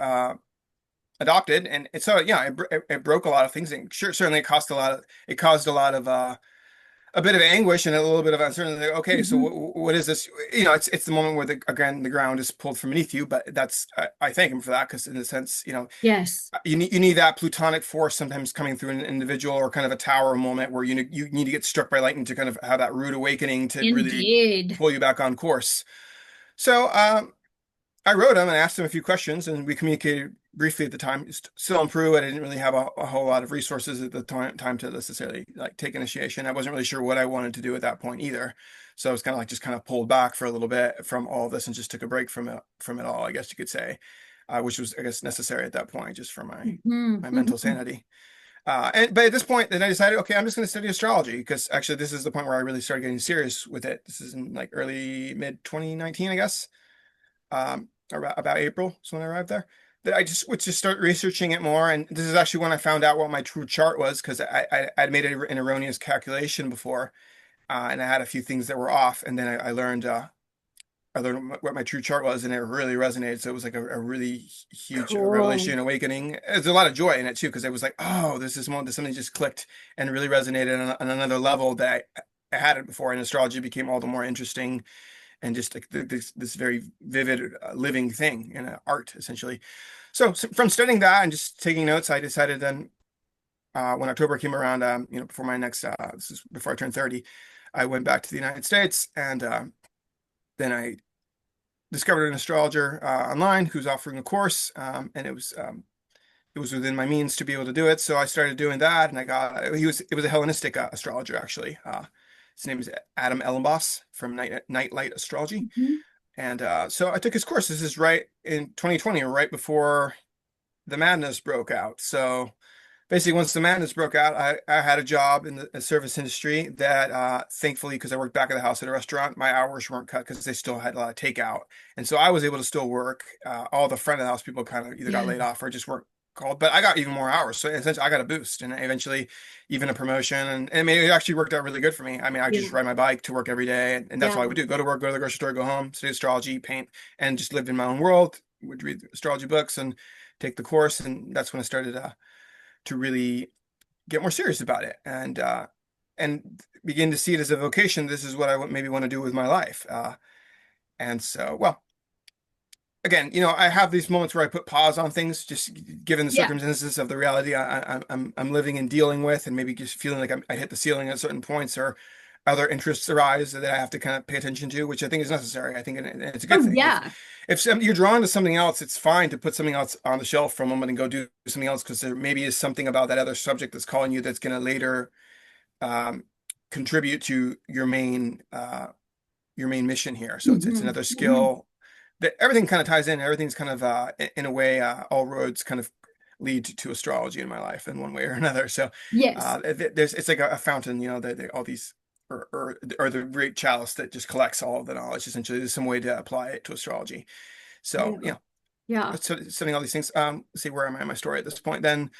adopted. And so yeah, it broke a lot of things, and sure, certainly it caused a lot of a bit of anguish and a little bit of uncertainty. Like, okay, so Hmm. what is this? It's the moment where the ground is pulled from beneath you. But that's I thank him for that, because in a sense, Yes, you need that plutonic force sometimes coming through an individual, or kind of a tower moment where you need to get struck by lightning to kind of have that rude awakening to really indeed. pull you back on course. So I wrote him and asked him a few questions, and we communicated briefly at the time. Still in Peru, I didn't really have a whole lot of resources at the time to necessarily like take initiation. I wasn't really sure what I wanted to do at that point either. So I was kind of like just kind of pulled back for a little bit from all of this and just took a break from it all, I guess you could say, which was, I guess, necessary at that point just for Hmm. my mental Hmm. sanity. But at this point, then I decided, okay, I'm just going to study astrology, because actually this is the point where I really started getting serious with it. This is in like early mid 2019, I guess. About April is when I arrived there. That I just would just start researching it more, and this is actually when I found out what my true chart was, because I'd made an erroneous calculation before, and I had a few things that were off, and then I learned what my true chart was, and it really resonated. So it was like a really huge revelation, Cool. awakening. There's a lot of joy in it too, because it was like, oh, this is moment that something just clicked and really resonated on another level that I hadn't before, and astrology became all the more interesting, and just like this very vivid living thing in art essentially. So from studying that and just taking notes, I decided then when October came around, before my next this is before I turned 30, I went back to the United States, and then I discovered an astrologer online who's offering a course, and it was within my means to be able to do it. So I started doing that, and it was a Hellenistic astrologer actually. His name is Adam Ellenboss from Nightlight Astrology. Mhm. And so I took his course. This is right in 2020, right before the madness broke out. So basically, once the madness broke out, I had a job in the service industry that thankfully, because I worked back of the house at a restaurant, my hours weren't cut because they still had a lot of takeout. And so I was able to still work. All the front of the house people kind of either got Yeah. laid off or just weren't called, but I got even more hours. So essentially, I got a boost, and eventually even a promotion. And I mean, it actually worked out really good for me. I mean, I just Yeah. ride my bike to work every day, and that's all I Yeah. would do. Go to work, go to the grocery store, go home, study astrology, paint, and just lived in my own world, would read astrology books and take the course. And that's when I started to really get more serious about it, and begin to see it as a vocation. This is what I maybe want to do with my life. And so, well, again, I have these moments where I put pause on things, just given the Yeah. circumstances of the reality I'm living and dealing with, and maybe just feeling like I hit the ceiling at certain points, or other interests arise that I have to kind of pay attention to, which I think is necessary. I think it's a good Oh, thing. yeah. If you're drawn to something else, it's fine to put something else on the shelf for a moment and go do something else, because there maybe is something about that other subject that's calling you that's going to later um, contribute to your main mission here. So it's Hmm. another Hmm. skill that everything kind of ties in. Everything's kind of in a way, all roads kind of lead to astrology in my life in one way or another. So Yes. it's like a fountain, all these or the great chalice that just collects all of the knowledge. Essentially, there's some way to apply it to astrology. So, Yeah. Yeah. studying all these things. Let's see, where am I in my story at this point? Then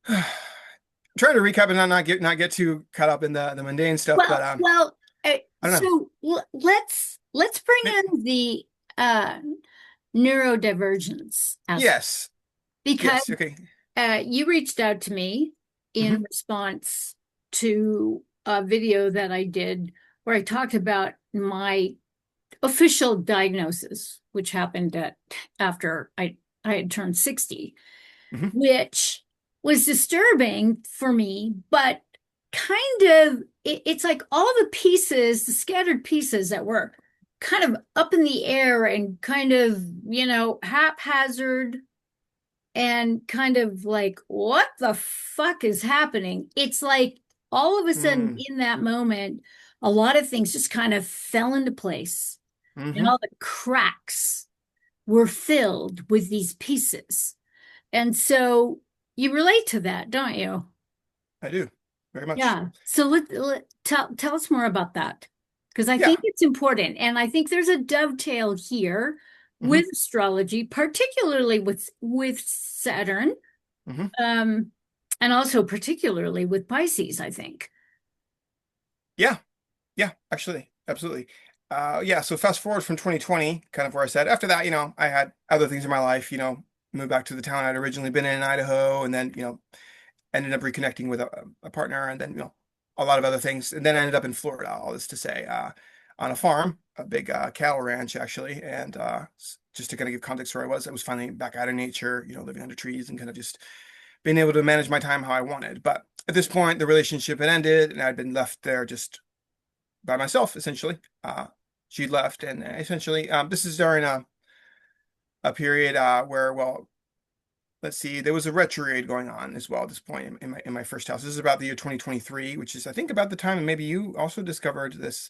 trying to recap and not get too caught up in the mundane stuff, but I don't know. So let's bring in the uh, neurodivergence aspect Yes. because Yes. Okay. you reached out to me in Hmm. response to a video that I did where I talked about my official diagnosis, which happened after I had turned 60, Hmm. which was disturbing for me, but kind of it's like all the pieces, the scattered pieces that were kind of up in the air and kind of, haphazard and kind of like, what the fuck is happening? It's like all of a sudden Mm. in that moment, a lot of things just kind of fell into place and Hmm. all the cracks were filled with these pieces. And so you relate to that, don't you? I do very much. Yeah. So tell us more about that because I think Yeah. it's important. And I think there's a dovetail here Hmm. with astrology, particularly with Saturn, Hmm. um, and also particularly with Pisces, I think. Yeah. Yeah. Actually, absolutely. Yeah. So fast forward from 2020, kind of where I said after that, I had other things in my life, moved back to the town I'd originally been in Idaho, and then, ended up reconnecting with a partner, and then a lot of other things, and then I ended up in Florida. All this to say, on a farm, a big cattle ranch actually, and just to kind of give context where I was finally back out in nature, living under trees and kind of just being able to manage my time how I wanted. But at this point, the relationship had ended, and I'd been left there just by myself essentially. She'd left, and essentially, this is during a period where, well, let's see, there was a retrograde going on as well at this point in my first house. This is about the year 2023, which is I think about the time, and maybe you also discovered this.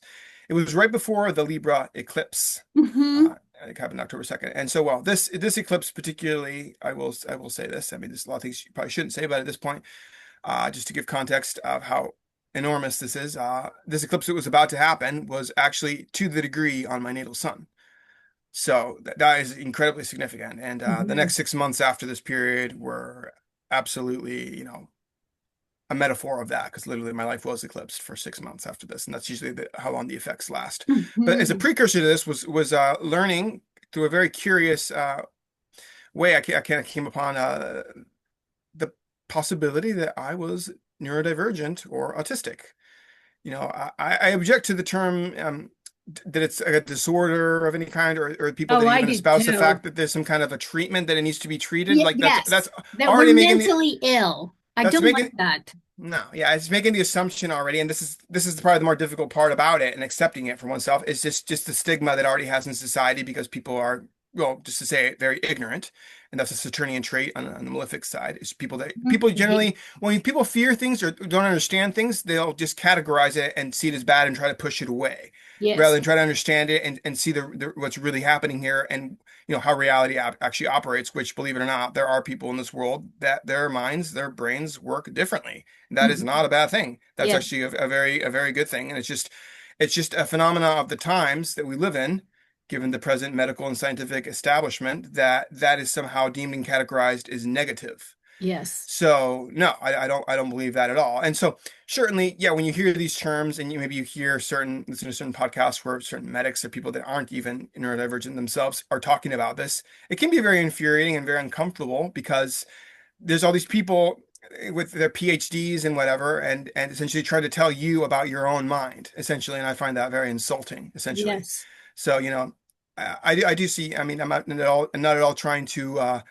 It was right before the Libra eclipse. Hmm. It happened October 2nd. And so, well, this eclipse particularly, I will say this. I mean, there's a lot of things you probably shouldn't say, but at this point, just to give context of how enormous this is, this eclipse that was about to happen was actually to the degree on my natal sun. So that is incredibly significant. And the Hmm. next 6 months after this period were absolutely, a metaphor of that, because literally my life was eclipsed for 6 months after this, and that's usually how long the effects last. But as a Hmm. precursor to this was learning through a very curious way. I kind of came upon the possibility that I was neurodivergent or autistic. I object to the term that it's a disorder of any kind, or people Oh, that I even do espouse the fact too. that there's some kind of a treatment that it needs to be treated. Yeah, Like that's yes, that we're already making the mentally ill. I that's don't like making that. no, yeah, it's making the assumption already, and this is probably the more difficult part about it and accepting it for oneself is just the stigma that already has in society because people are, well, just to say it, very ignorant, and that's a Saturnian trait on the malefic side. Is people Mhm. generally when people fear things or don't understand things, they'll just categorize it and see it as bad and try to push it away, rather Yes. than try to understand it and see what's really happening here and how reality actually operates. Which, believe it or not, there are people in this world that their minds, their brains work differently. That is Mhm. not a bad thing. That's Yeah. actually a very good thing. And it's just a phenomena of the times that we live in, given the present medical and scientific establishment, that is somehow deemed and categorized as negative. Yes. So no, I don't believe that at all. And so certainly, yeah, when you hear these terms and maybe you hear listen to certain podcasts where certain medics or people that aren't even neurodivergent themselves are talking about this, it can be very infuriating and very uncomfortable because there's all these people with their PhDs and whatever, and essentially try to tell you about your own mind, essentially, and I find that very insulting, essentially. Yes. So, I do see. I mean, I'm not at all trying to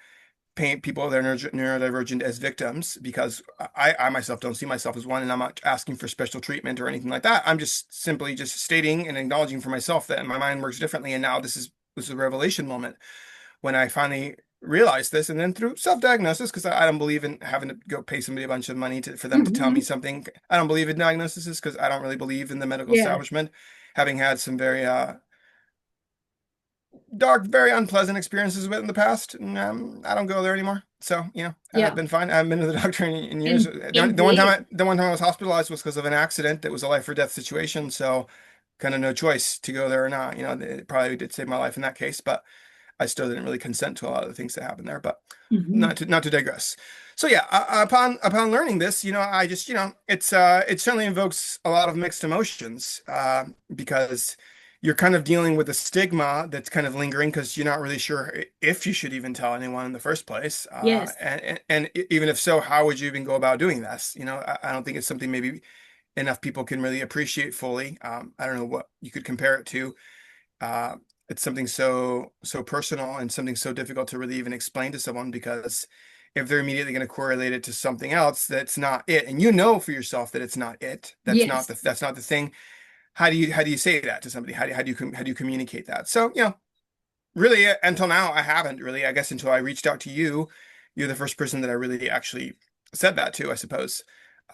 paint people that are neurodivergent as victims because I myself don't see myself as one, and I'm not asking for special treatment or anything like that. I'm just simply just stating and acknowledging for myself that my mind works differently, and now this is a revelation moment when I finally realized this, and then through self-diagnosis, because I don't believe in having to go pay somebody a bunch of money for them to tell me Hmm. something. I don't believe in diagnoses because I don't really believe in the medical Yeah. establishment, having had some very dark, very unpleasant experiences with it in the past. And, I don't go there anymore. So, I've Yeah, been fine. I haven't been to the doctor in years. indeed. The one time I was hospitalized was because of an accident. That was a life or death situation. So kind of no choice to go there or not. It probably did save my life in that case, but I still didn't really consent to a lot of the things that happened there, but Mhm. not to digress. So yeah, upon learning this, I just it certainly invokes a lot of mixed emotions, because you're kind of dealing with a stigma that's kind of lingering because you're not really sure if you should even tell anyone in the first place, Yes. and even if so, how would you even go about doing this? I don't think it's something maybe enough people can really appreciate fully. I don't know what you could compare it to. uh, it's something so personal and something so difficult to really even explain to someone, because if they're immediately going to correlate it to something else that's not it, and for yourself that it's not it, Yes. that's not the thing. How do you say that to somebody? How do you communicate that? So really, until now I haven't really, I guess, until I reached out to you. You're the first person that I really actually said that to, I suppose.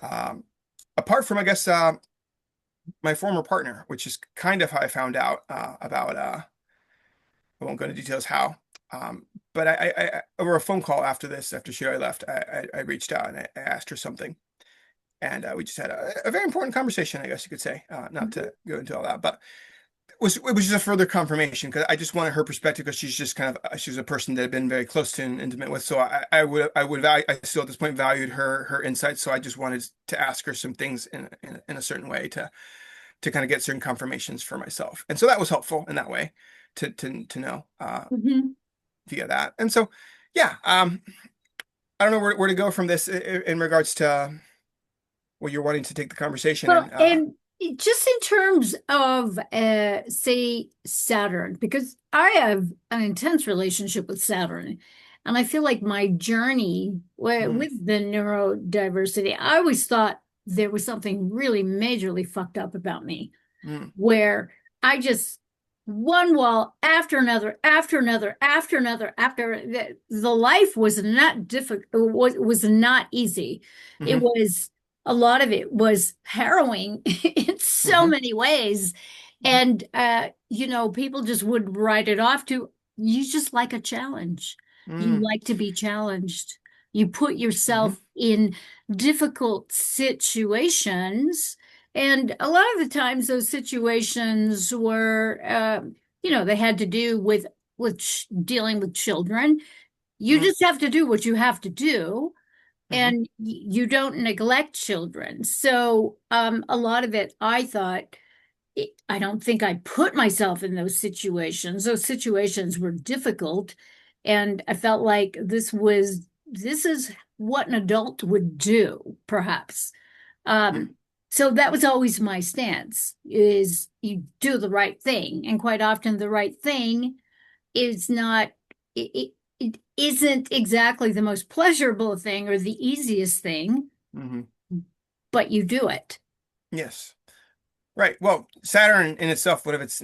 um, Apart from, I guess, my former partner, which is kind of how I found out about I won't go into details how. But over a phone call after this, after she and I left, I reached out and I asked her something, and we just had a very important conversation, I guess you could say. Not to go into all that, but it was just a further confirmation, because I just wanted her perspective, because she's just kind of she's a person that I've been very close to and intimate with. So I would value, I still at this point valued her insights. So I just wanted to ask her some things in a certain way to kind of get certain confirmations for myself. And so that was helpful in that way to know Mhm. via that. And so, yeah, I don't know where to go from this in regards to what you're wanting to take the conversation Well, in. and just in terms of, say, Saturn, because I have an intense relationship with Saturn, and I feel like my journey Mm, with the neurodiversity, I always thought there was something really majorly fucked up about me, mm, where I just one wall after another, after another, after another, after the life was not difficult, was not easy. It mm-hmm, was a lot of it was harrowing in so mm-hmm, many ways. And people just would write it off to you just like a challenge. You mm, like to be challenged. You put mm-hmm, yourself in difficult situations, and a lot of the times those situations were, they had to do with dealing with children. You mm, just have to do what you have to do, mm-hmm, and you don't neglect children. So, a lot of it, I thought, I don't think I put myself in those situations. Those situations were difficult, and I felt like this is what an adult would do, perhaps. mm, So that was always my stance, is you do the right thing. And quite often the right thing is not, it isn't exactly the most pleasurable thing or the easiest thing, mm-hmm. but you do it. Yes. Right. Well, Saturn in itself, one of its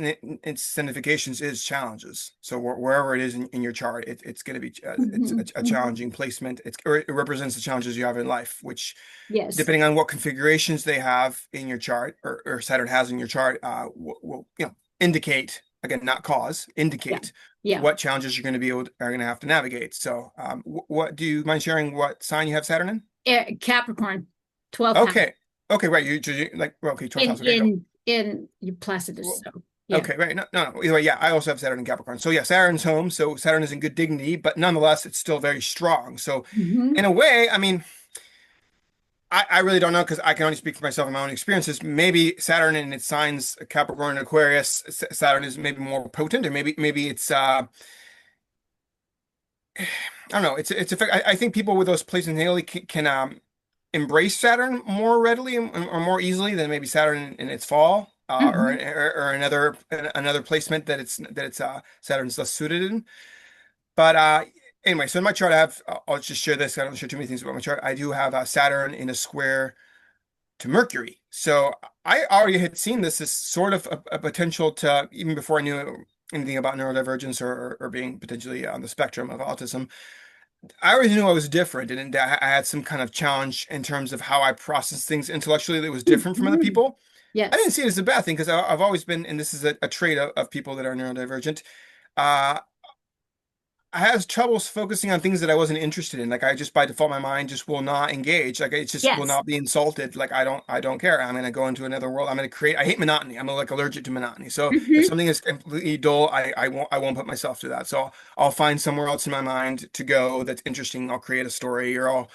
significations is challenges. So wherever it is in your chart, it's going to be it's Mhm, a mhm. challenging placement. Or it represents the challenges you have in life, which, Yes. depending on what configurations they have in your chart, or Saturn has in your chart, will indicate, again, not cause, Yeah. indicate Yeah. what challenges you're going to are going to have to navigate. So, what do you mind sharing? What sign you have Saturn in? Capricorn, 12th house Okay. Okay. Right. Like, well, okay, 12th in house. Okay, go. your Placidus. Well, So yeah. okay, right. No. Either way, yeah, I also have Saturn in Capricorn. So yeah, Saturn's home. So Saturn is in good dignity, but nonetheless, it's still very strong. So in Hmm. a way, I mean, I really don't know, because I can only speak for myself and my own experiences. Maybe Saturn in its signs, Capricorn and Aquarius, Saturn is maybe more potent, or maybe it's I don't know. I think people with those placements daily can embrace Saturn more readily, or more easily, than maybe Saturn in its fall, Hmm. or another placement that it's Saturn's less suited in. But anyway, so in my chart, I'll just share this. I don't share too many things about my chart. I do have Saturn in a square to Mercury. So I already had seen this as sort of a potential to, even before I knew anything about neurodivergence, or being potentially on the spectrum of autism. I already knew I was different, and that I had some kind of challenge in terms of how I process things intellectually that was different from other Hmm. people. I didn't Yes. see it as a bad thing, because I've always been, and this is a trait of people that are neurodivergent. Uh, I have trouble focusing on things that I wasn't interested in. Like I just by default, my mind just will not engage. Like it just will Yes. not be insulted. Like I don't care. I'm gonna go into another world. I'm gonna create. I hate monotony. I'm like allergic to monotony. So if Hmm. something is completely dull, I won't put myself through that. So I'll find somewhere else in my mind to go that's interesting. I'll create a story, or I'll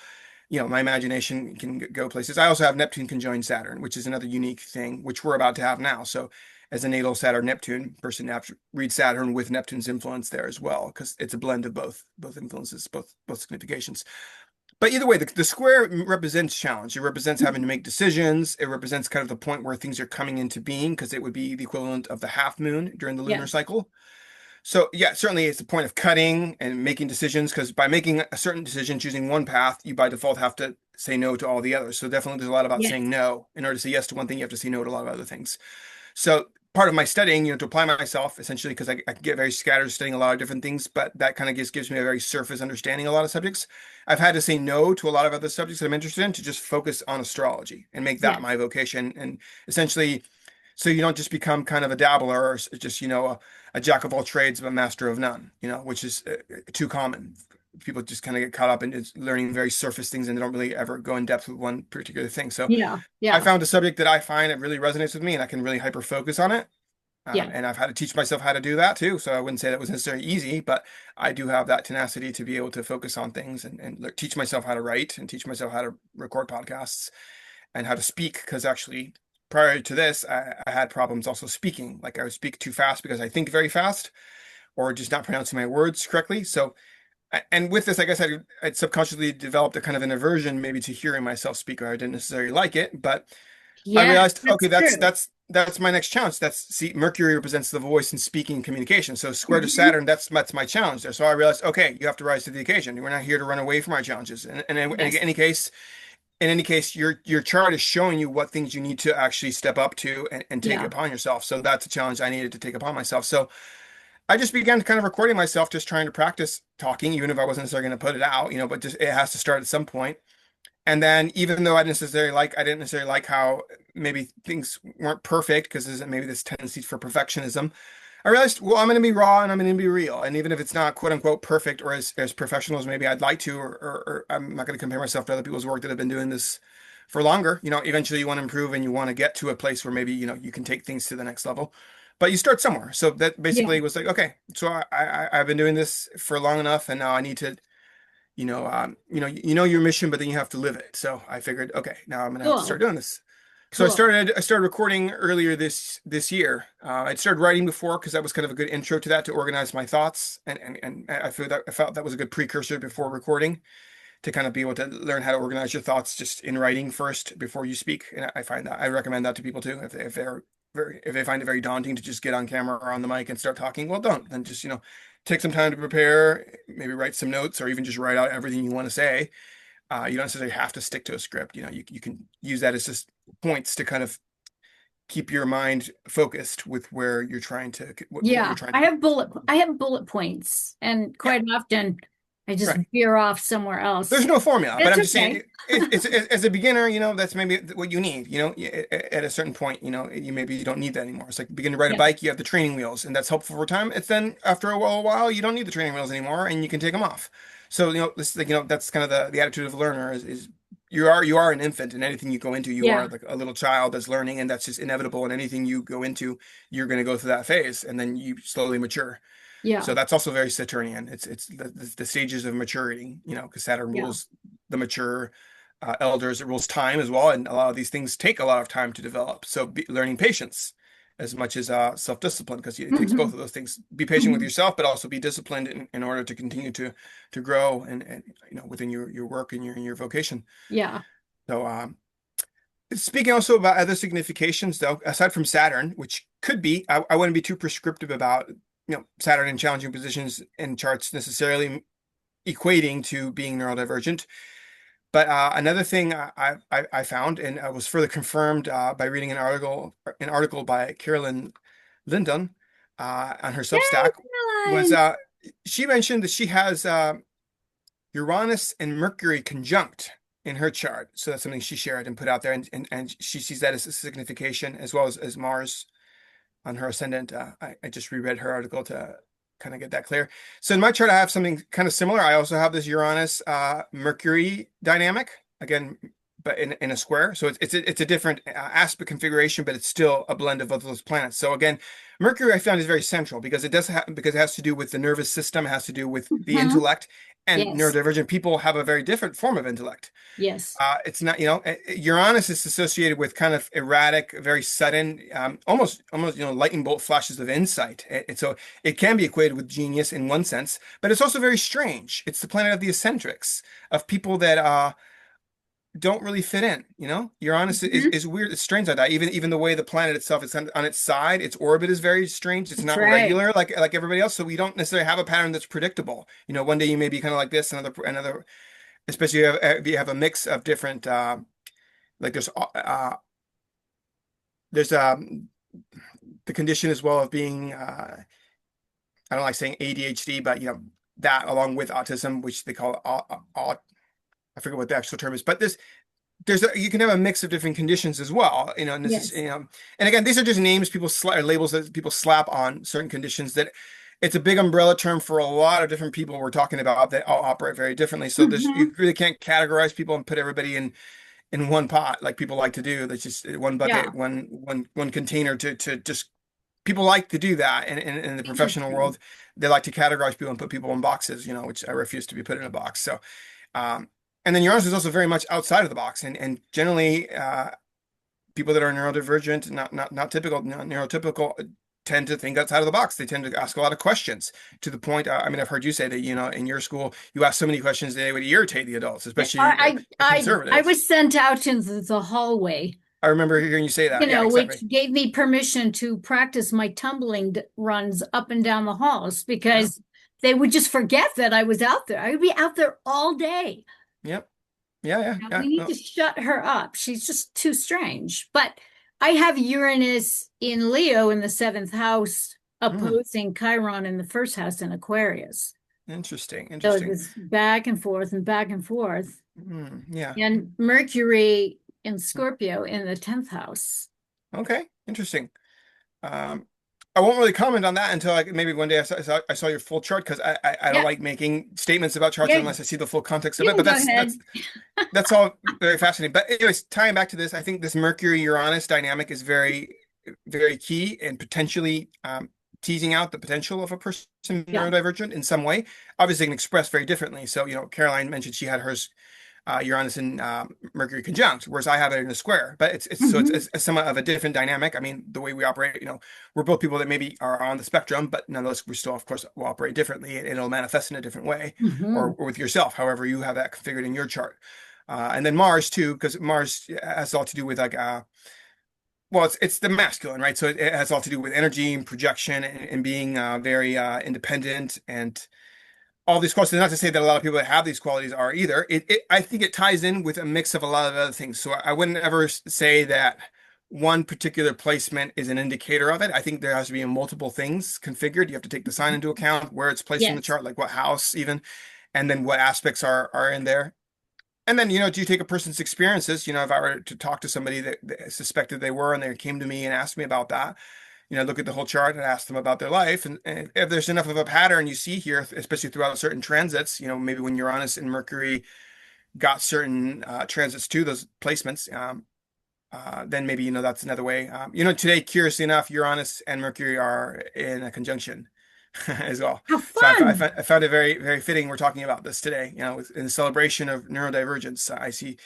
my imagination can go places. I also have Neptune conjoined Saturn, which is another unique thing, which we're about to have now. So, as a natal Saturn Neptune person, you have to read Saturn with Neptune's influence there as well, because it's a blend of both influences, both significations. But either way, the square represents challenge. It represents having to make decisions. It represents kind of the point where things are coming into being, because it would be the equivalent of the half moon during the lunar Yes. cycle. So yeah, certainly it's a point of cutting and making decisions, because by making a certain decision, choosing one path, you by default have to say no to all the others. So definitely there's a lot about Yes. saying no. In order to say yes to one thing, you have to say no to a lot of other things. So part of my studying, to apply myself essentially, because I get very scattered studying a lot of different things, but that kind of gives me a very surface understanding of a lot of subjects. I've had to say no to a lot of other subjects that I'm interested in to just focus on astrology and make that Yes. my vocation. And essentially, so you don't just become kind of a dabbler or just, a jack of all trades, but master of none, which is too common. People just kind of get caught up in just learning very surface things and they don't really ever go in depth with one particular thing. So Yeah. I Yeah. found a subject that I find it really resonates with me and I can really hyper focus on it. Yeah. And I've had to teach myself how to do that too. So I wouldn't say that was necessarily easy, but I do have that tenacity to be able to focus on things and teach myself how to write and teach myself how to record podcasts and how to speak. Because actually, prior to this, I had problems also speaking. Like I would speak too fast because I think very fast or just not pronouncing my words correctly. So, and with this, I guess I'd subconsciously developed a kind of an aversion maybe to hearing myself speak, or I didn't necessarily like it, but I Yes, realized, okay, that's true. that's my next challenge. See, Mercury represents the voice and speaking and communication. So square to Mhm. Saturn, that's my challenge there. So I realized, okay, you have to rise to the occasion. We're not here to run away from our challenges. And in Yes. any case, your chart is showing you what things you need to actually step up to and take Yeah. upon yourself. So that's a challenge I needed to take upon myself. So I just began kind of recording myself, just trying to practice talking, even if I wasn't necessarily going to put it out, but just it has to start at some point. And then even though I didn't necessarily like how maybe things weren't perfect because there's maybe this tendency for perfectionism. I realized, well, I'm going to be raw and I'm going to be real. And even if it's not quote unquote perfect or as professional as maybe I'd like to, or I'm not going to compare myself to other people's work that have been doing this for longer. Eventually you want to improve and you want to get to a place where maybe, you can take things to the next level. But you start somewhere. So that Yeah. basically was like, okay, so I've been doing this for long enough and now I need to your mission, but then you have to live it. So I figured, okay, now I'm gonna have to start Cool. doing this. So Cool. I started recording earlier this year. I'd started writing before because that was kind of a good intro to that to organize my thoughts, and I felt that was a good precursor before recording to kind of be able to learn how to organize your thoughts just in writing first before you speak. And I find that I recommend that to people too if they find it very daunting to just get on camera or on the mic and start talking. Well, don't then just take some time to prepare, maybe write some notes or even just write out everything you want to say. You don't necessarily have to stick to a script. You can use that as just points to kind of keep your mind focused with where you're trying to what you're Yeah. trying to. I have bullet points, and Yeah, quite often I just right. veer off somewhere There's else. no formula, but That's I'm just saying, okay. as a beginner, that's maybe what you need. At a certain point, you don't need that anymore. It's like begin to ride a Yeah. bike, you have the training wheels, and that's helpful for time. It's then after a while, you don't need the training wheels anymore, and you can take them off. So this is like that's kind of the attitude of a learner is you are an infant, and anything you go into, you are Yeah. like a little child that's learning, and that's just inevitable. And anything you go into, you're going to go through that phase, and then you slowly mature. So Yeah. that's also very Saturnian. It's the stages of maturity, because Saturn Yeah. rules the mature elders. It rules time as well, and a lot of these things take a lot of time to develop. So learning patience as much as self-discipline, because it takes both Hmm. of those things. Be patient with Hmm. yourself, but also be disciplined in order to continue to grow and within your work and your vocation. Yeah. So speaking also about other significations, though, aside from Saturn, which could be, I wouldn't be too prescriptive about, Saturn in challenging positions in charts necessarily equating to being neurodivergent. But another thing I found, and was further confirmed by reading an article by Carolyn Lindon on her Yay, Substack, was Caroline. she mentioned that she has Uranus and Mercury conjunct in her chart. So that's something she shared and put out there. And she sees that as a signification as well as Mars on her ascendant. I just reread her article to kind of get that clear. So in my chart, I have something kind of similar. I also have this Uranus Mercury dynamic again, but in a square. So it's a different aspect configuration, but it's still a blend of both of those planets. So again, Mercury I found is very central because because it has to do with the nervous system, it has to do with the Mhm. intellect, and Yes. neurodivergent people have a very different form of intellect. Yes. It's not, Uranus is associated with kind of erratic, very sudden, almost, lightning bolt flashes of insight. So it can be equated with genius in one sense, but it's also very strange. It's the planet of the eccentrics, of people that don't really fit in. Uranus Mhm. is weird. It's strange like that. Even the way the planet itself is on its side, its orbit is very strange. It's That's not right. regular like everybody else. So we don't necessarily have a pattern that's predictable. One day you may be kind of like this, another, especially if you have a mix of different like there's the condition as well of being I don't like saying ADHD, but that along with autism, which they call I forget what the actual term is, but you can have a mix of different conditions as well, and this is Yes. and again, these are just names or labels that people slap on certain conditions that it's a big umbrella term for a lot of different people we're talking about that all operate very differently. So Hmm. you really can't categorize people and put everybody in one pot like people like to do. That's just one Yeah. bucket, one container to just people like to do that. And in the professional Interesting. world, they like to categorize people and put people in boxes, which I refuse to be put in a box. So, um, and then Uranus is also very much outside of the box, and generally, people that are neurodivergent, not typical, neurotypical, tend to think outside of the box. They tend to ask a lot of questions to the point. I mean, I've heard you say that in your school you ask so many questions that they would irritate the adults, Yeah, especially the I conservatives. was sent out into the hallway, I remember hearing you say that. Yeah, exactly. which gave me permission to practice my tumbling runs up and down the halls Yeah. because they would just forget that I was out there. I would be out there all day. Yep. Yeah. Yeah. Now, Yeah. we need No. to shut her up. She's just too strange. But I have Uranus in Leo in the seventh house, Mm, opposing Chiron in the first house in Aquarius. interesting. So Interesting. this back and forth and back and forth. Yeah. And Mercury in Scorpio in the 10th house. Okay. Interesting. Um, I won't really comment on that until like maybe one day I saw your full chart because I don't Yeah, like making statements about charts yeah, unless I see the full context of you it. can But go that's ahead. that's that's all very fascinating. But anyways, tying back to this, I think this Mercury Uranus dynamic is very, very key and potentially teasing out the potential of a person Yeah. neurodivergent in some way. Obviously, it can express very differently. So, Caroline mentioned she had hers Uranus and Mercury conjunct, whereas I have it in a square. But Hmm. it's a somewhat of a different dynamic. I mean, the way we operate, we're both people that maybe are on the spectrum, but nonetheless, we still, of course, will operate differently, and it'll manifest in a different way, Hmm. or with yourself, however you have that configured in your chart. And then Mars too, because Mars has all to do with like well, it's the masculine, right? So it has all to do with energy and projection and being very independent and all these qualities. Not to say that a lot of people that have these qualities are either. I think it ties in with a mix of a lot of other things. So I wouldn't ever say that one particular placement is an indicator of it. I think there has to be multiple things configured. You have to take the sign into account, where it's placed in the Yes. chart, like what house even, and then what aspects are in there. And then, do you take a person's experiences? If I were to talk to somebody that suspected they were, and they came to me and asked me about that, look at the whole chart and ask them about their life. And if there's enough of a pattern you see here, especially throughout certain transits, maybe when Uranus and Mercury got certain transits to those placements, then maybe, that's another way. Today, curiously enough, Uranus and Mercury are in a conjunction as well. How So fun. I found it very, very fitting we're talking about this today, in the celebration of neurodivergence. I see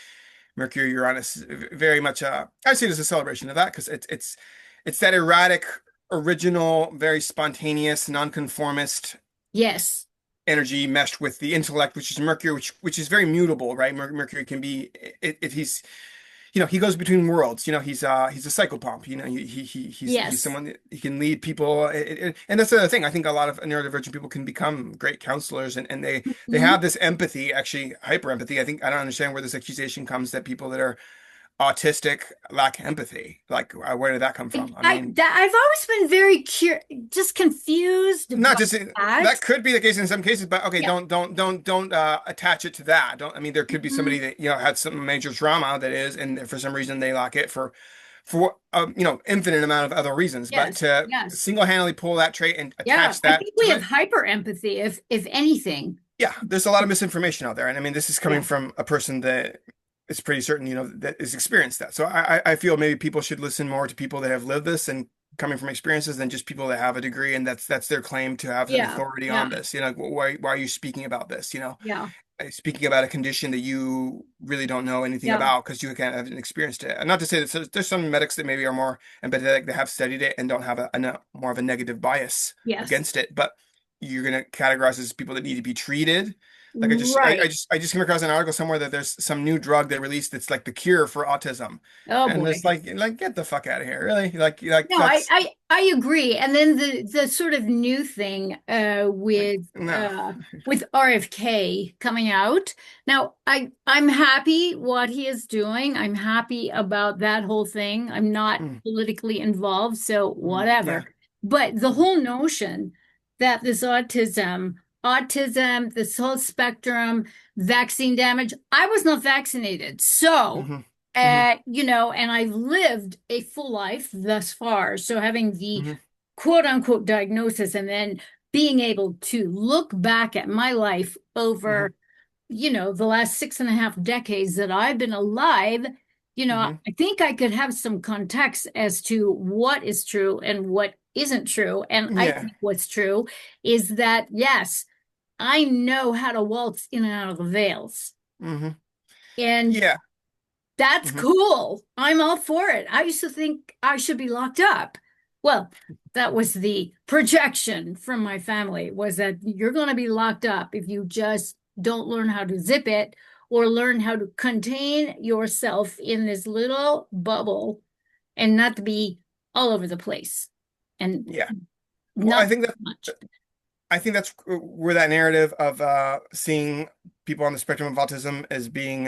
Mercury Uranus very much I see it as a celebration of that because it's that erratic, original, very spontaneous, nonconformist Yes. energy meshed with the intellect, which is Mercury, which is very mutable, right? Mercury can be if he's he goes between worlds. He's a psychopomp. He's Yes. someone that he can lead people, and that's the other thing. I think a lot of neurodivergent people can become great counselors, and they Mhm. have this empathy, actually hyper empathy. I don't understand where this accusation comes that people that are autistic lack empathy. Like, where did that come from? I mean, I've always been very just confused not by just that that. could be the case in some cases, but okay, Yeah. don't attach it to that. Don't I mean there could be somebody Mhm. that had some major trauma that is, and for some reason they lack it for for infinite amount of other reasons, but Yes, to yes. single-handedly pull that trait and Yeah, attach I that think we to have it. hyper empathy, if anything. Yeah, there's a lot of misinformation out there, and I mean, this is coming Yeah, from a person that is pretty certain, that has experienced that. So I feel maybe people should listen more to people that have lived this and coming from experiences than just people that have a degree and that's their claim to have an yeah, authority yeah, on this. Why are you speaking about this? yeah, Speaking about a condition that you really don't know anything yeah. about because you haven't experienced it. And not to say that there's some medics that maybe are more empathetic that have studied it and don't have more of a negative bias Yes. against it, but you're going to categorize as people that need to be treated. Like Right. I just came across an article somewhere that there's some new drug they released that's like the cure for autism, Oh and it's boy. like get the fuck out of here, really? No, That's I agree. And then the sort of new thing like no. with RFK coming out. Now, I'm happy what he is doing. I'm happy about that whole thing. I'm not Mm, politically involved, so yeah. whatever. But the Mm, whole notion that this autism, this whole spectrum, vaccine damage, I was not vaccinated. So mhm, mhm, and I've lived a full life thus far. So having the mhm, quote unquote diagnosis and then being able to look back at my life mhm, over, the last 6.5 decades that I've been alive, mhm. I think I could have some context as to what is true and what isn't true. And I Yeah. think what's true is that, yes, I know how to waltz in and out of the veils. Mhm. And Yeah. that's Mhm. cool. I'm all for it. I used to think I should be locked up. Well, that was the projection from my family was that you're going to be locked up if you just don't learn how to zip it or learn how to contain yourself in this little bubble and not to be all over the place and Yeah. Well, not much. I think that's where that narrative of seeing people on the spectrum of autism as being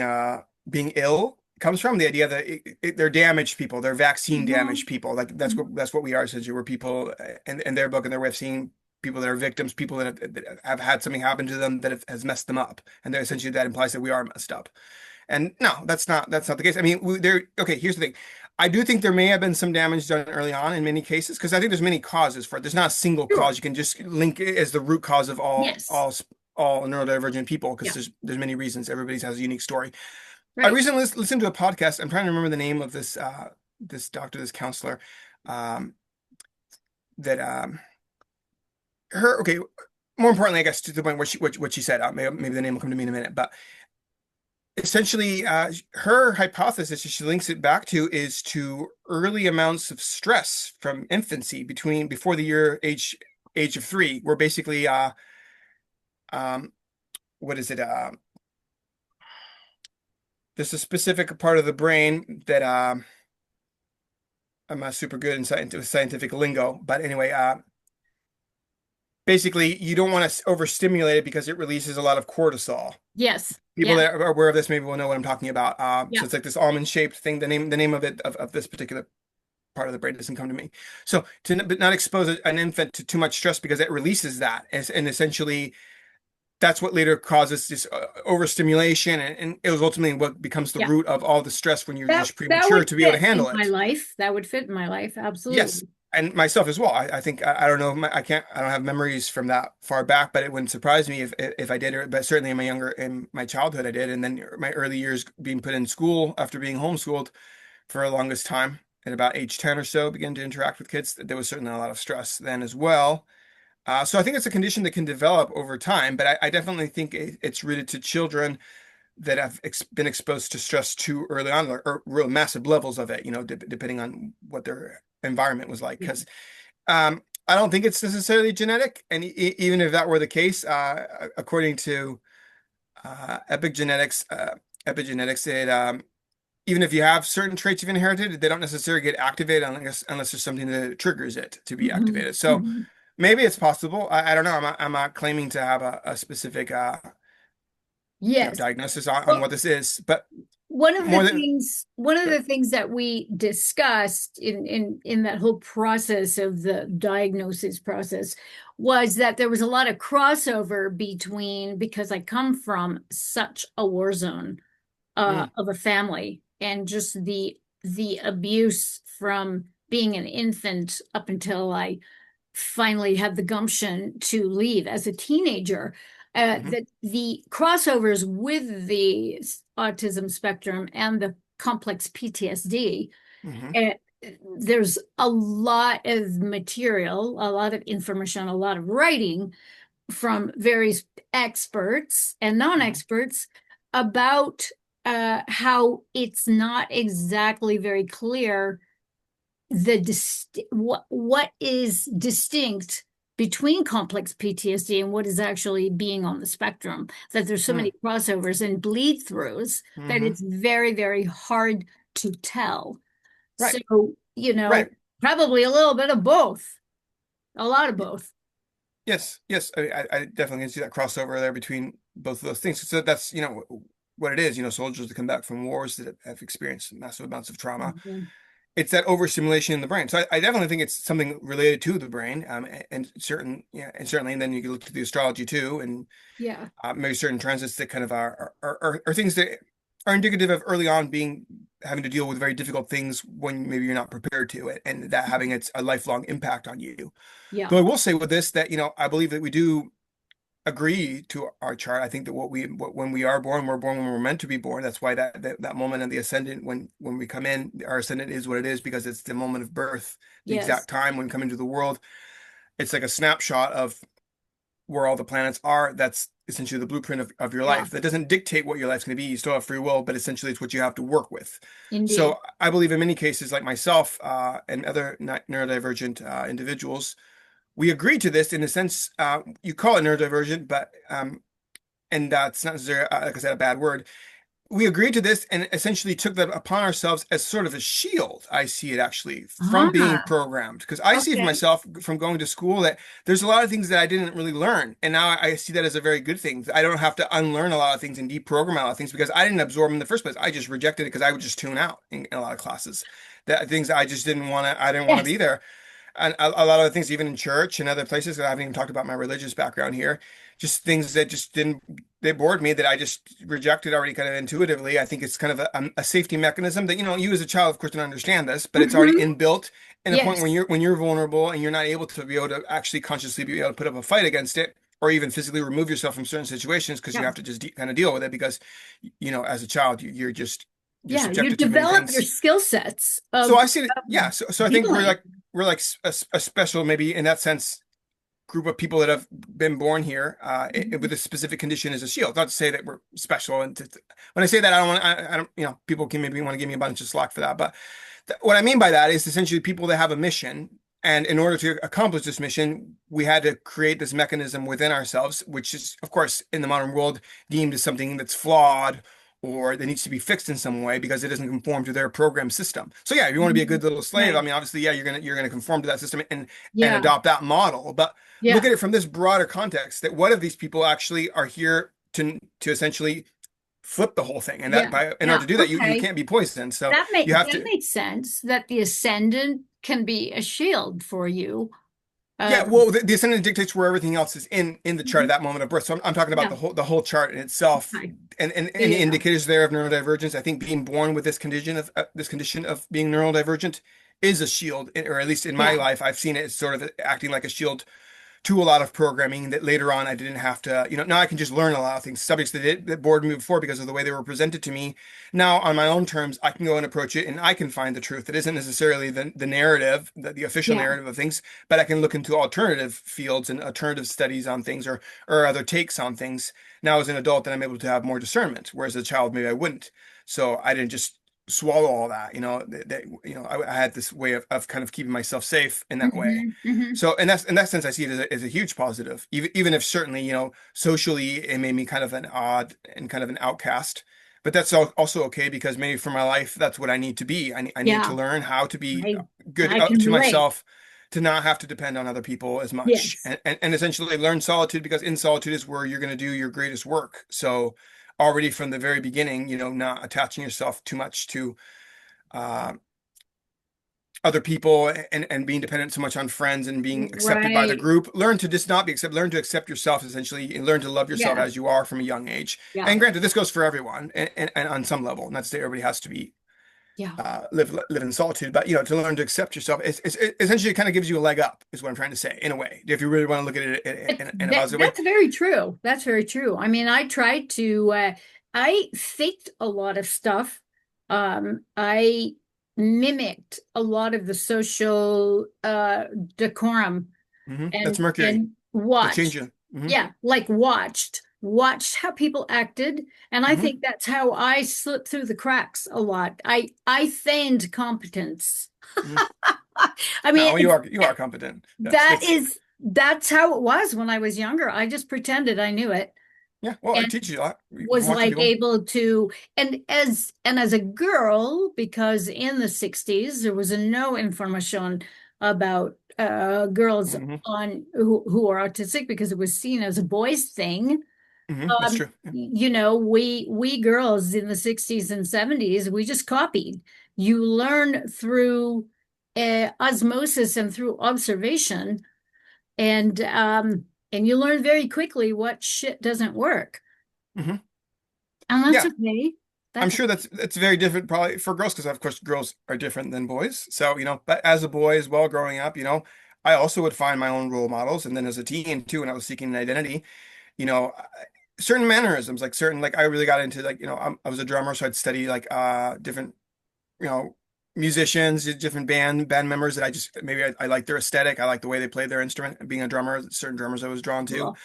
ill comes from. The idea that they're damaged people, they're vaccine Mhm. damaged people. Like that's what we are essentially. We're people, in their book and their way of seeing people that are victims, people that have had something happen to them that has messed them up, and they're essentially that implies that we are messed up. And no, that's not the case. I mean, okay, here's the thing. I do think there may have been some damage done early on in many cases because I think there's many causes for it. There's not a single Sure. cause you can just link it as the root cause of Yes. all neurodivergent people because Yeah. there's many reasons. Everybody has a unique story. I Right. recently listened to a podcast. I'm trying to remember the name of this doctor, this counselor, um, that her okay. More importantly, I guess to the point where what she said. Maybe the name will come to me in a minute, but essentially, her hypothesis, she links it back to, is to early amounts of stress from infancy before the age of 3, where basically, um, what is it? There's a specific part of the brain that I'm not super good in scientific lingo, but anyway, basically, you don't want to overstimulate it because it releases a lot of cortisol. Yes. People Yeah. that are aware of this maybe will know what I'm talking about. So Yeah. it's like this almond-shaped thing. The name of it of this particular part of the brain doesn't come to me. So to not expose an infant to too much stress because it releases that, and essentially that's what later causes this overstimulation, and it was ultimately what becomes the Yeah. root of all the stress when you're That just that premature would to be able to fit in handle my it. life. That would fit in my life. Yes, Absolutely. and myself as well. I think I don't know. I don't have memories from that far back, but it wouldn't surprise me if I did. But certainly in my childhood, I did, and then my early years being put in school after being homeschooled for the longest time. At about age 10 or so, began to interact with kids. There was certainly a lot of stress then as well. So I think it's a condition that can develop over time, but I definitely think it's rooted to children that have been exposed to stress too early on, or real massive levels of it, depending on what their environment was like. Yeah. Because I don't think it's necessarily genetic, and even if that were the case, according to epigenetics, even if you have certain traits you've inherited, they don't necessarily get activated unless there's something that triggers it to be Mhm. activated. So Mhm. maybe it's possible. I don't know. I'm not claiming to have a specific Yes. diagnosis on Well, what this is, but one of the more than things one of good. the things that we discussed in that whole process of the diagnosis process was that there was a lot of crossover between because I come from such a war zone Mm, of a family and just the the abuse from being an infant up until I finally had the gumption to leave as a teenager. Hmm. That the crossovers with the autism spectrum and the complex PTSD, Hmm. uh, there's a lot of material, a lot of information, a lot of writing from various experts and Hmm. non-experts about how it's not exactly very clear what is distinct between complex PTSD and what is actually being on the spectrum. That there's so many crossovers and bleed throughs that Hmm. it's very, very hard to tell. So, Right. you know, Right. probably a little bit of both, a lot of both. Yes, yes, I definitely can see that crossover there between both of those things. So that's, what it is, soldiers that come back from wars that have experienced massive amounts of trauma. Mhm. It's that overstimulation in the brain. So I definitely think it's something related to the brain, and certainly, and then you can look to the astrology too, and Yeah. maybe certain transits that kind of are things that are indicative of early on being having to deal with very difficult things when maybe you're not prepared to it, and that having its a lifelong impact on you. Yeah. Though I will say with this that, I believe that we do agree to our chart. I think that when we are born, we're born when we're meant to be born. That's why that moment of the ascendant, when we come in, our ascendant is what it is because it's the moment of birth, the Yes. exact time when we come into the world. It's like a snapshot of where all the planets are. That's essentially the blueprint of your Yeah. life. That doesn't dictate what your life's going to be. You still have free will, but essentially it's what you have to work with. Indeed. So I believe in many cases, like myself and other neurodivergent individuals, we agree to this in the sense you call it neurodivergent, but and that's not necessarily, like I said, a bad word. We agreed to this and essentially took that upon ourselves as sort of a shield. I see it actually from being Ah, programmed because I see for okay. myself from going to school that there's a lot of things that I didn't really learn. And now I see that as a very good thing. I don't have to unlearn a lot of things and deprogram a lot of things because I didn't absorb them in the first place. I just rejected it because I would just tune out in a lot of classes. That things I just didn't want to, I didn't want to Yes. be there. And a lot of the things, even in church and other places, I haven't even talked about my religious background here, just things that just didn't, they bored me that I just rejected already kind of intuitively. I think it's kind of a safety mechanism that, you as a child, of course, don't understand this, but it's already Hmm. inbuilt in a point when Yes. you're vulnerable and you're not able to be able to actually consciously be able to put up a fight against it or even physically remove yourself from certain situations because you Yeah. have to just kind of deal with it because, as a child, you're Yeah. You subjected to many develop your things. skill sets So of, I see it, of yeah. So I think dealing. we're like a special, maybe in that sense, group of people that have been born here with Mhm. a specific condition as a shield. Not to say that we're special, and when I say that, I don't want, I don't, people can maybe want to give me a bunch of slack for that. But what I mean by that is essentially people that have a mission. And in order to accomplish this mission, we had to create this mechanism within ourselves, which is, of course, in the modern world, deemed as something that's flawed or that needs to be fixed in some way because it doesn't conform to their program system. So yeah, if you want to be a Mhm. good little slave, I Right. mean, obviously, yeah, you're gonna conform to that system and Yeah. adopt that model. But look Yeah. at it from this broader context: that what if these people actually are here to essentially flip the whole thing, and that Yeah. by in order Yeah. to do that, you Okay. can't be poisoned. So That make you have that to. makes sense that the ascendant can be a shield for you. Yeah, Um, well, the ascendant dictates where everything else is in the chart at mhm. that moment of birth. So I'm talking about Yeah. the whole chart in itself, Okay. and the Yeah. indicators there of neurodivergence. I think being born with this condition of being neurodivergent is a shield, or at least in my Yeah. life, I've seen it as sort of acting like a shield to a lot of programming that later on I didn't have to, now I can just learn a lot of things, subjects that bored me before because of the way they were presented to me. Now, on my own terms, I can go and approach it and I can find the truth. It isn't necessarily the narrative, the official Yeah. narrative of things, but I can look into alternative fields and alternative studies on things or other takes on things. Now, as an adult, then I'm able to have more discernment, whereas as a child, maybe I wouldn't. So I didn't just swallow all that, I had this way of kind of keeping myself safe in that way. Hmm. Hmm. So in that sense, I see it as a huge positive, even if certainly, socially it made me kind of an odd and kind of an outcast. But that's also okay because maybe for my life, that's what I need to be. I need to Yeah. learn how to be I good I can to relate. myself, to not have to depend on other people as much, Yes. and essentially learn solitude because in solitude is where you're going to do your greatest work. So already from the very beginning, not attaching yourself too much to uh, other people and being dependent so much on friends and being accepted by the Right. group. Learn to just not be accepted, learn to accept yourself essentially, and learn to love yourself Yeah. as you are from a young age. Yeah. And granted, this goes for everyone and on some level, not to say everybody has to be Yeah. live in solitude. But to learn to accept yourself, it essentially kind of gives you a leg up, is what I'm trying to say, in a way. If you really want to look at it in a positive way. That's very true. That's very true. I mean, I tried to, I faked a lot of stuff. I mimicked a lot of the social decorum That's and Mercury. The change watched. in. Yeah, like watched how people acted, and I Hmm think that's how I slipped through the cracks a lot. I feigned competence. hmm I mean, No, you are competent. Yes, that is that's how it was when I was younger. I just pretended I knew it yeah. Well, and it teaches you a lot from was watching like people. able to and as a girl, because in the 60s there was no information about girls Hmm on who are autistic because it was seen as a boys thing. That's true. Yeah. We girls in the 60s and 70s, we just copied. You learn through osmosis and through observation, and you learn very quickly what shit doesn't work. hmm And that's Yeah. okay. I'm That's sure that's very different probably for girls because of course girls are different than boys. So, but as a boy as well growing up, I also would find my own role models. And then as a teen too, when I was seeking an identity, you know, certain mannerisms, like certain, like I really got into like, I was a drummer, so I'd study like different, you know, musicians, different band members that I just maybe I like their aesthetic. I like the way they play their instrument. Being a drummer, certain drummers I was drawn to. cool.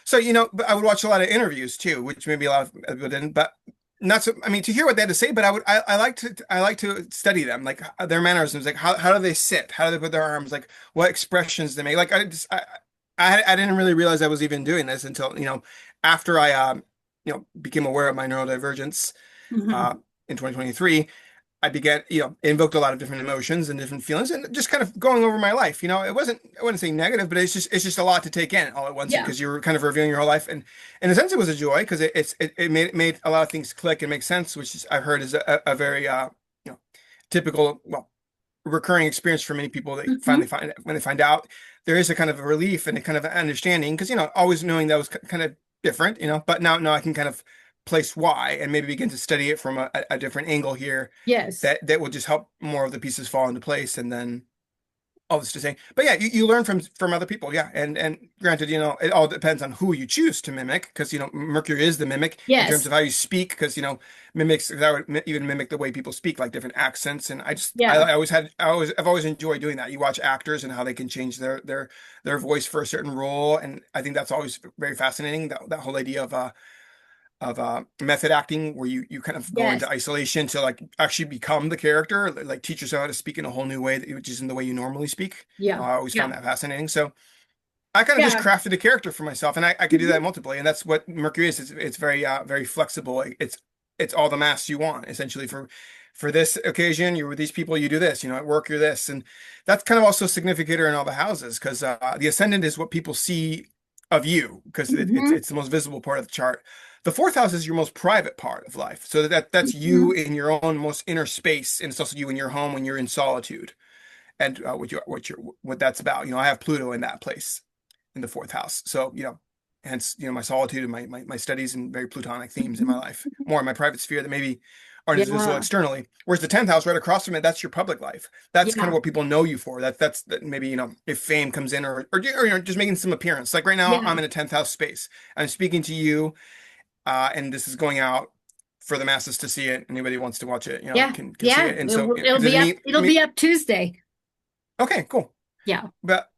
So, but I would watch a lot of interviews too, which maybe a lot of people didn't, but not so, I mean, to hear what they had to say, but I like to study them, like their mannerisms, like how do they sit? How do they put their arms? Like what expressions they make? Like I didn't really realize I was even doing this until, after I, became aware of my neurodivergence, Hmm. uh, in 2023. I began, invoked a lot of different emotions and different feelings, and just kind of going over my life. I wouldn't say negative, but it's just a lot to take in all at once Yeah. because you're kind of revealing your whole life. And in a sense, it was a joy because it made a lot of things click and make sense, which I've heard is a very typical, well, recurring experience for many people. They Hmm. finally find when they find out there is a kind of a relief and a kind of understanding because always knowing that was kind of different, but now I can kind of place why and maybe begin to study it from a different angle here Yes. that will just help more of the pieces fall into place. And then all this to say, but yeah, you learn from other people. Yeah. And granted, it all depends on who you choose to mimic, because Mercury is the mimic in terms Yes. of how you speak, because mimics, that would even mimic the way people speak, like different accents. And Yeah. I've always enjoyed doing that. You watch actors and how they can change their voice for a certain role, and I think that's always very fascinating, that whole idea of method acting, where you kind of go into Yes. isolation to like actually become the character, like teach yourself how to speak in a whole new way, which isn't the way you normally speak. Yeah. I always Yeah. found that fascinating. So I kind of just Yeah. crafted a character for myself, and I could do that multiply, and that's what Mercury is. It's very very flexible. It's all the masks you want essentially for this occasion. You're with these people, you do this. At work you're this, and that's kind of also a significator in all the houses, because the ascendant is what people see of you, because it's Hmm. it's the most visible part of the chart. The fourth house is your most private part of life, so that's you Hmm. in your own most inner space, and it's also you in your home when you're in solitude, and what that's about. I have Pluto in that place in the fourth house. So, hence, my solitude and my studies and very Plutonic themes in my life, more in my private sphere that maybe aren't as visible Yeah. externally. Whereas the 10th house right across from it, that's your public life. That's kind of Yeah. what people know you for. That maybe, if fame comes in, or just making some appearance. Like right now, Yeah. I'm in a 10th house space. I'm speaking to you, and this is going out for the masses to see it. Anybody who wants to watch it, Yeah. can see Yeah. it. And so It'll if there's be up. any, It'll be up Tuesday. okay, cool. Yeah. But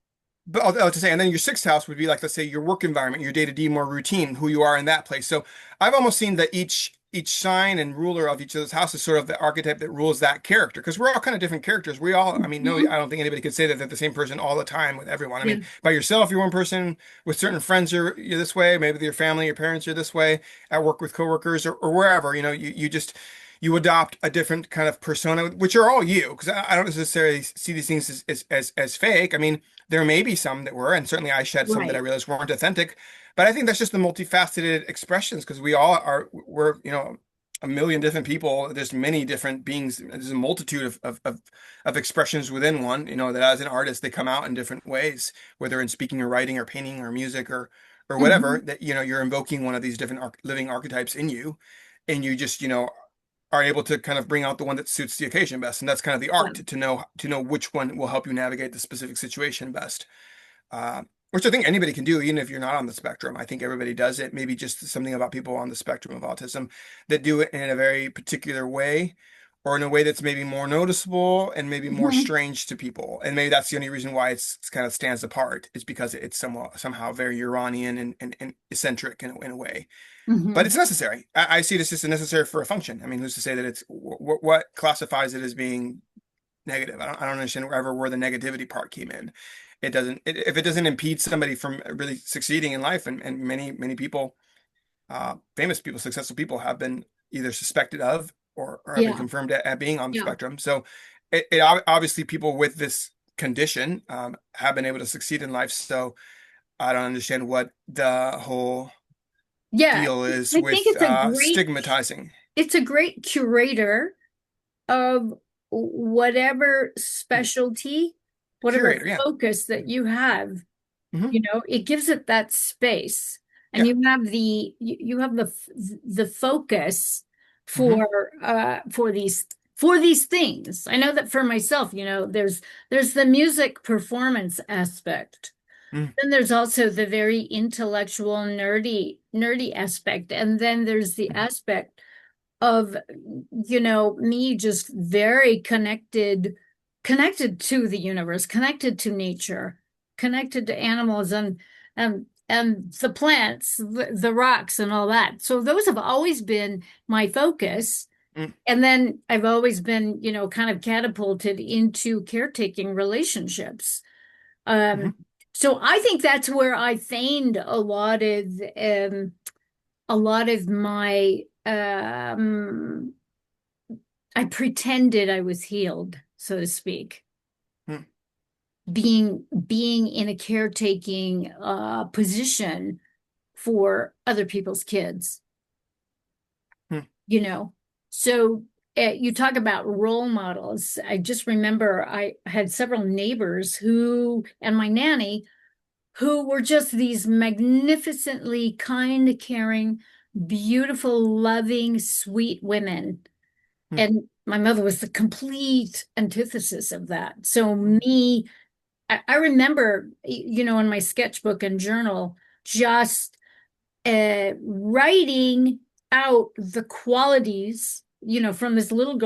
I'll to say, and then your sixth house would be like, let's say, your work environment, your day-to-day more routine, who you are in that place. So I've almost seen that each sign and ruler of each of those houses, sort of the archetype that rules that character, because we're all kind of different characters. We all, I mean, no, Mhm. I don't think anybody could say that they're the same person all the time with everyone. I Yeah. mean, by yourself, you're one person. With certain friends, you're this way. Maybe with your family, your parents, you're this way. At work with coworkers, or wherever, you just you adopt a different kind of persona, which are all you. Because I don't necessarily see these things as fake. I mean, there may be some that were, and certainly I shed some that I Right. realized weren't authentic. But I think that's just the multifaceted expressions, because we all we're, a million different people. There's many different beings. There's a multitude of expressions within one, that as an artist, they come out in different ways, whether in speaking or writing or painting or music or whatever, Hmm. that, you're invoking one of these different living archetypes in you. And you just, are able to kind of bring out the one that suits the occasion best. And that's kind of the Yeah. art to know which one will help you navigate the specific situation best. Which I think anybody can do, even if you're not on the spectrum. I think everybody does it. Maybe just something about people on the spectrum of autism that do it in a very particular way, or in a way that's maybe more noticeable and maybe more Mhm. strange to people. And maybe that's the only reason why it's kind of stands apart, is because it's somehow very Uranian and eccentric in a way. But Mhm. it's necessary. I see it as just necessary for a function. I mean, who's to say that it's what classifies it as being negative? I don't understand ever where the negativity part came in. It doesn't, if it doesn't impede somebody from really succeeding in life, and many people, famous people, successful people, have been either suspected of or have been Yeah. confirmed at being on the Yeah. spectrum. So obviously people with this condition have been able to succeed in life. So I don't understand what the whole Yeah. deal is I think with it's a stigmatizing. great curator of whatever specialty, whatever Curator, yeah. focus that you have. Hmm. It gives it that space, and Yeah. you have the focus Hmm. for these things. I know that for myself, there's the music performance aspect. Mm. Then there's also the very intellectual, nerdy aspect, and then there's the Hmm. aspect of me just very connected to the universe, connected to nature, connected to animals and the plants, the rocks and all that. So those have always been my focus. Mm. And then I've always been, kind of catapulted into caretaking relationships. Hmm. Um, so I think that's where I feigned a lot of my I pretended I was healed, so to speak, Mm. being in a caretaking position for other people's kids, Mm. you know. So you talk about role models. I just remember I had several neighbors who, and my nanny, who were just these magnificently kind, caring, beautiful, loving, sweet women. Mm. And my mother was the complete antithesis of that. So Mm. I remember, in my sketchbook and journal, just writing out the qualities, from this little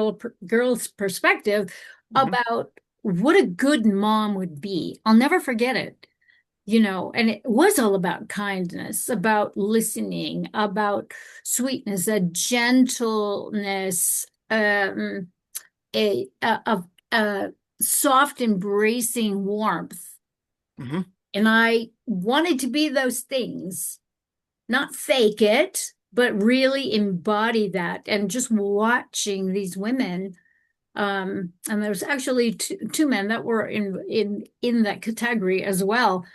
girl's perspective Mhm. about what a good mom would be. I'll never forget it. And it was all about kindness, about listening, about sweetness, a gentleness, a soft, embracing warmth. Mhm. And I wanted to be those things, not fake it, but really embody that. And just watching these women, and there's actually two men that were in that category as well.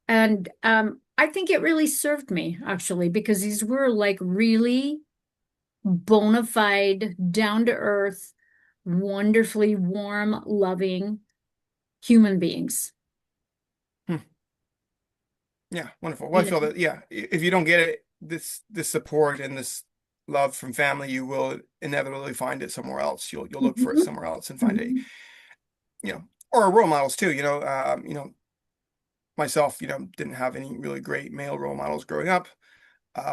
And I think it really served me actually, because these were like really bona fide, down to earth, wonderfully warm, loving human beings. Hmm. Yeah, wonderful. Well, I You feel know? that, yeah, if you don't get it, this support and this love from family, you will inevitably find it somewhere else. You'll look for it Mhm. somewhere else and find a, Mhm. or role models too. Myself, didn't have any really great male role models growing up.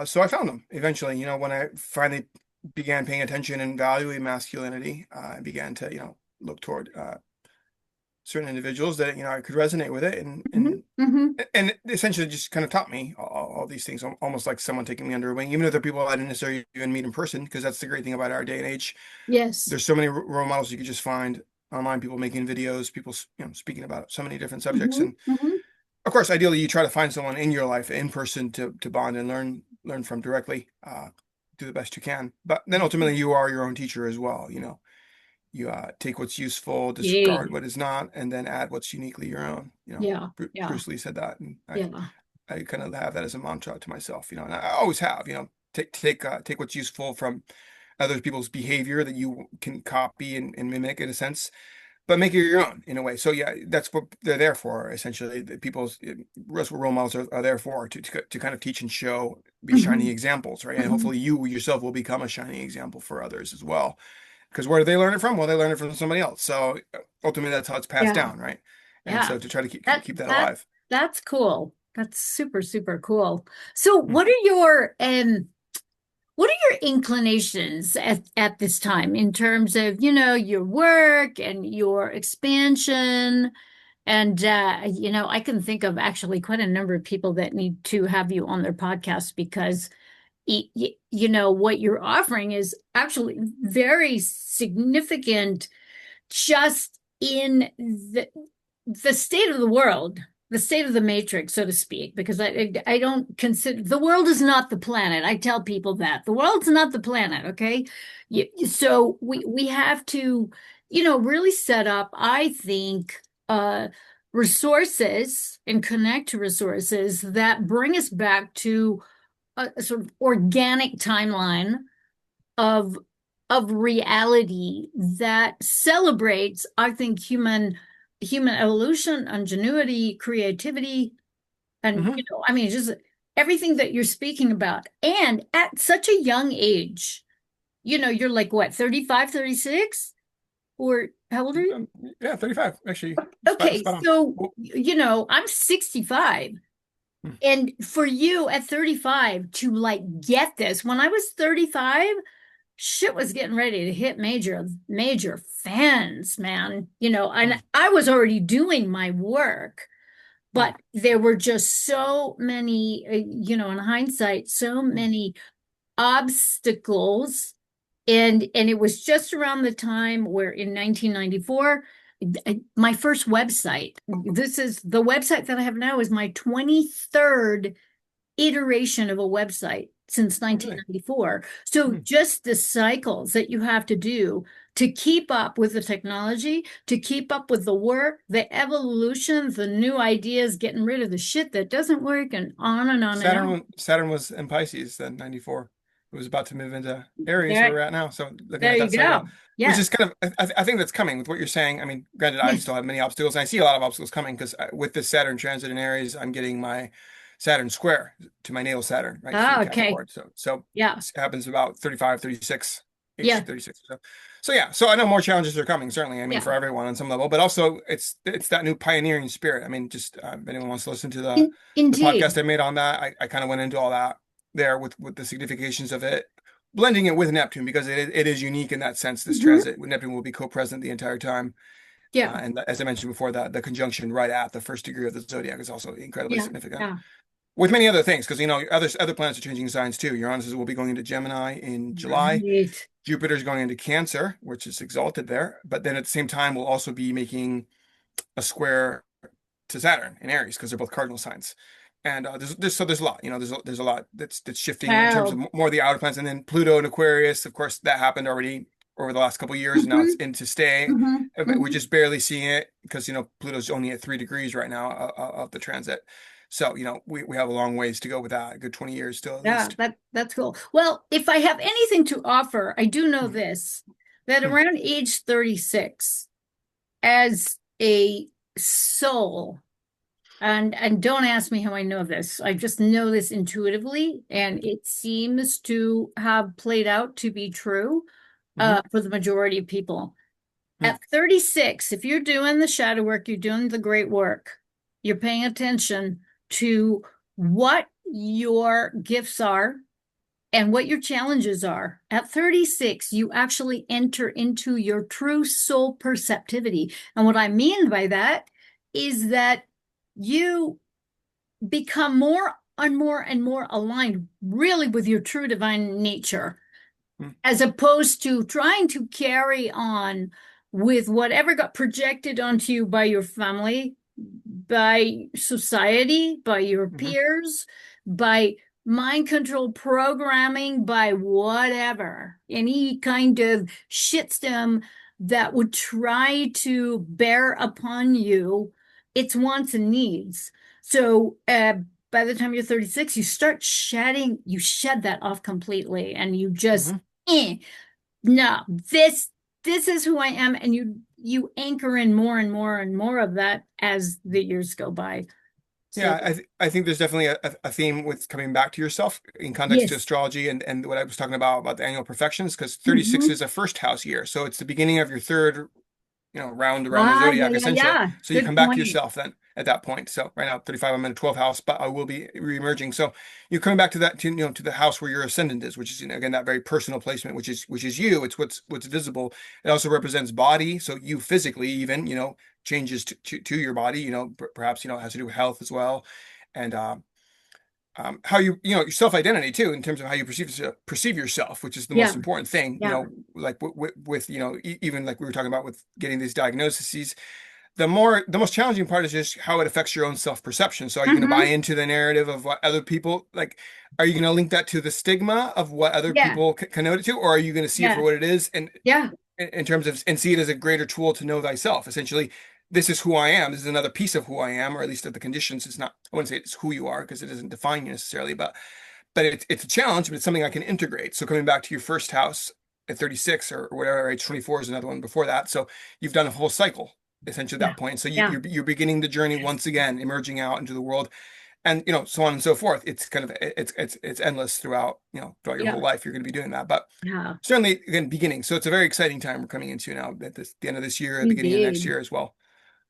So I found them eventually, when I finally began paying attention and valuing masculinity, I began to, look toward certain individuals that, I could resonate with it, and Mhm. Mhm. essentially just kind of taught me all these things, almost like someone taking me under a wing, even if they're people I didn't necessarily even meet in person, because that's the great thing about our day and age. Yes. There's so many role models you could just find online, people making videos, people, speaking about so many different subjects. Mhm. And Mhm. of course, ideally, you try to find someone in your life in person to bond and learn from directly, do the best you can. But then ultimately, you are your own teacher as well. You take what's useful, discard Yeah. what is not, and then add what's uniquely your own. Yeah. Yeah. Bruce Lee said that, and Yeah. I kind of have that as a mantra to myself. And I always have. Take what's useful from other people's behavior that you can copy and mimic in a sense, but make it your own in a way. So yeah, that's what they're there for. Essentially, people's role models are there for to kind of teach and show, be shining Mhm. examples, right? And Mhm. hopefully you yourself will become a shining example for others as well. Because where do they learn it from? Well, they learn it from somebody else. So ultimately, that's how it's passed Yeah. down, right? And Yeah. so to try to That keep that that alive. that's cool. That's super, super cool. So Hmm. what are your inclinations at this time in terms of, your work and your expansion? And I can think of actually quite a number of people that need to have you on their podcast because what you're offering is actually very significant just in the state of the world, the state of the matrix, so to speak, because I don't consider the world is not the planet. I tell people that the world's not the planet, okay? So we have to, really set up, I think, resources and connect to resources that bring us back to a sort of organic timeline of reality that celebrates, I think, human evolution, ingenuity, creativity, and Hmm. I mean, just everything that you're speaking about. And at such a young age, you're like what, 35, 36, or how old are you? Yeah, 35 actually. Okay, Spot on. so Cool. I'm 65. Hmm. And for you at 35 to like get this, when I was 35, shit was getting ready to hit major fans, man. And Hmm. I was already doing my work, Hmm. but there were just so many, in hindsight, so Hmm. many obstacles. And it was just around the time where in 1994, my first website, this is the website that I have now, is my 23rd iteration of a website since Oh, really? 1994. So Hmm. just the cycles that you have to do to keep up with the technology, to keep up with the work, the evolution, the new ideas, getting rid of the shit that doesn't work, and on and on and on. Saturn was in Pisces then 94. It was about to move into Aries where There, we're at now. So looking there at you that cycle, go. which Yes, is kind of I think that's coming with what you're saying. I mean, granted, I yes. still have many obstacles, and I see a lot of obstacles coming because with this Saturn transit in Aries, I'm getting my Saturn square to my natal Saturn, right? So in Ah, okay. Capricorn. So Yeah, it happens about 35, 36 ish, yeah, 36. So yeah, so I know more challenges are coming, certainly. I mean, yeah. for everyone on some level, but also it's that new pioneering spirit. I mean, just if anyone wants to listen to the Indeed. podcast I made on that, I kind of went into all that there with the significations of it, blending it with Neptune because it is unique in that sense. This Mhm. transit with Neptune will be co-present the entire time, Yeah, and as I mentioned before, the conjunction right at the first degree of the zodiac is also incredibly yeah, significant. yeah. With many other things, because other planets are changing signs too. Uranus will be going into Gemini in July. Right. Jupiter's going into Cancer, which is exalted there, but then at the same time, we'll also be making a square to Saturn in Aries because they're both cardinal signs. And there's a lot, there's a lot that's shifting in terms of Wow. more of the outer planets, and then Pluto and Aquarius, of course, that happened already over the last couple of years, and now it's Hmm. in to stay. Hmm. We're Hmm. just barely seeing it because Pluto's only at 3 degrees right now of the transit, so we have a long ways to go with that, a good 20 years still at Yeah, least. that's cool. Well, if I have anything to offer, I do know Hmm. this, that Hmm. around age 36, as a soul, and don't ask me how I know this. I just know this intuitively, and it seems to have played out to be true Hmm. for the majority of people. Hmm. At 36, if you're doing the shadow work, you're doing the great work, you're paying attention to what your gifts are and what your challenges are. At 36, you actually enter into your true soul perceptivity. And what I mean by that is that you become more and more and more aligned really with your true divine nature, Hmm. as opposed to trying to carry on with whatever got projected onto you by your family, by society, by your Hmm. peers, by mind control programming, by whatever, any kind of shitstem that would try to bear upon you its wants and needs. So, by the time you're 36, you shed that off completely, and you just, Hmm. eh, no, this is who I am, and you anchor in more and more and more of that as the years go by. So Yeah, I think there's definitely a theme with coming back to yourself in context to yes. astrology and what I was talking about the annual perfections, because 36 Hmm. is a first house year. So it's the beginning of your third, round around the Ah, yeah, zodiac yeah, essentially. yeah. So you Good come back to point. yourself then at that point. So right now 35, I'm in a 12th house, but I will be re-emerging. So you're coming back to that to the house where your ascendant is, which is again that very personal placement, which is you. It's what's visible. It also represents body. So you physically even, changes to your body, perhaps, it has to do with health as well. And how your self-identity too, in terms of how you perceive yourself, which is the most Yeah, important thing, yeah. like with even like we were talking about with getting these diagnoses, the most challenging part is just how it affects your own self-perception. So are you going to buy Hmm. into the narrative of what other people like? Are you going to link that to the stigma of what other Yeah, people connote it to, or are you going to see it for yeah, what it is and yeah. in terms of and see it as a greater tool to know thyself? Essentially, this is who I am. This is another piece of who I am, or at least of the conditions. It's not. I wouldn't say it's who you are because it doesn't define you necessarily, but it's a challenge, but it's something I can integrate. So coming back to your first house at 36 or whatever age, 24 is another one before that. So you've done a whole cycle essentially at Yeah. that point. So Yeah. you're beginning the journey once again, emerging out into the world, and so on and so forth. It's kind of it's endless throughout your whole Yeah. life. You're going to be doing that, but Yeah. certainly again beginning. So it's a very exciting time we're coming into now at the end of this year, beginning of next Indeed. year as well.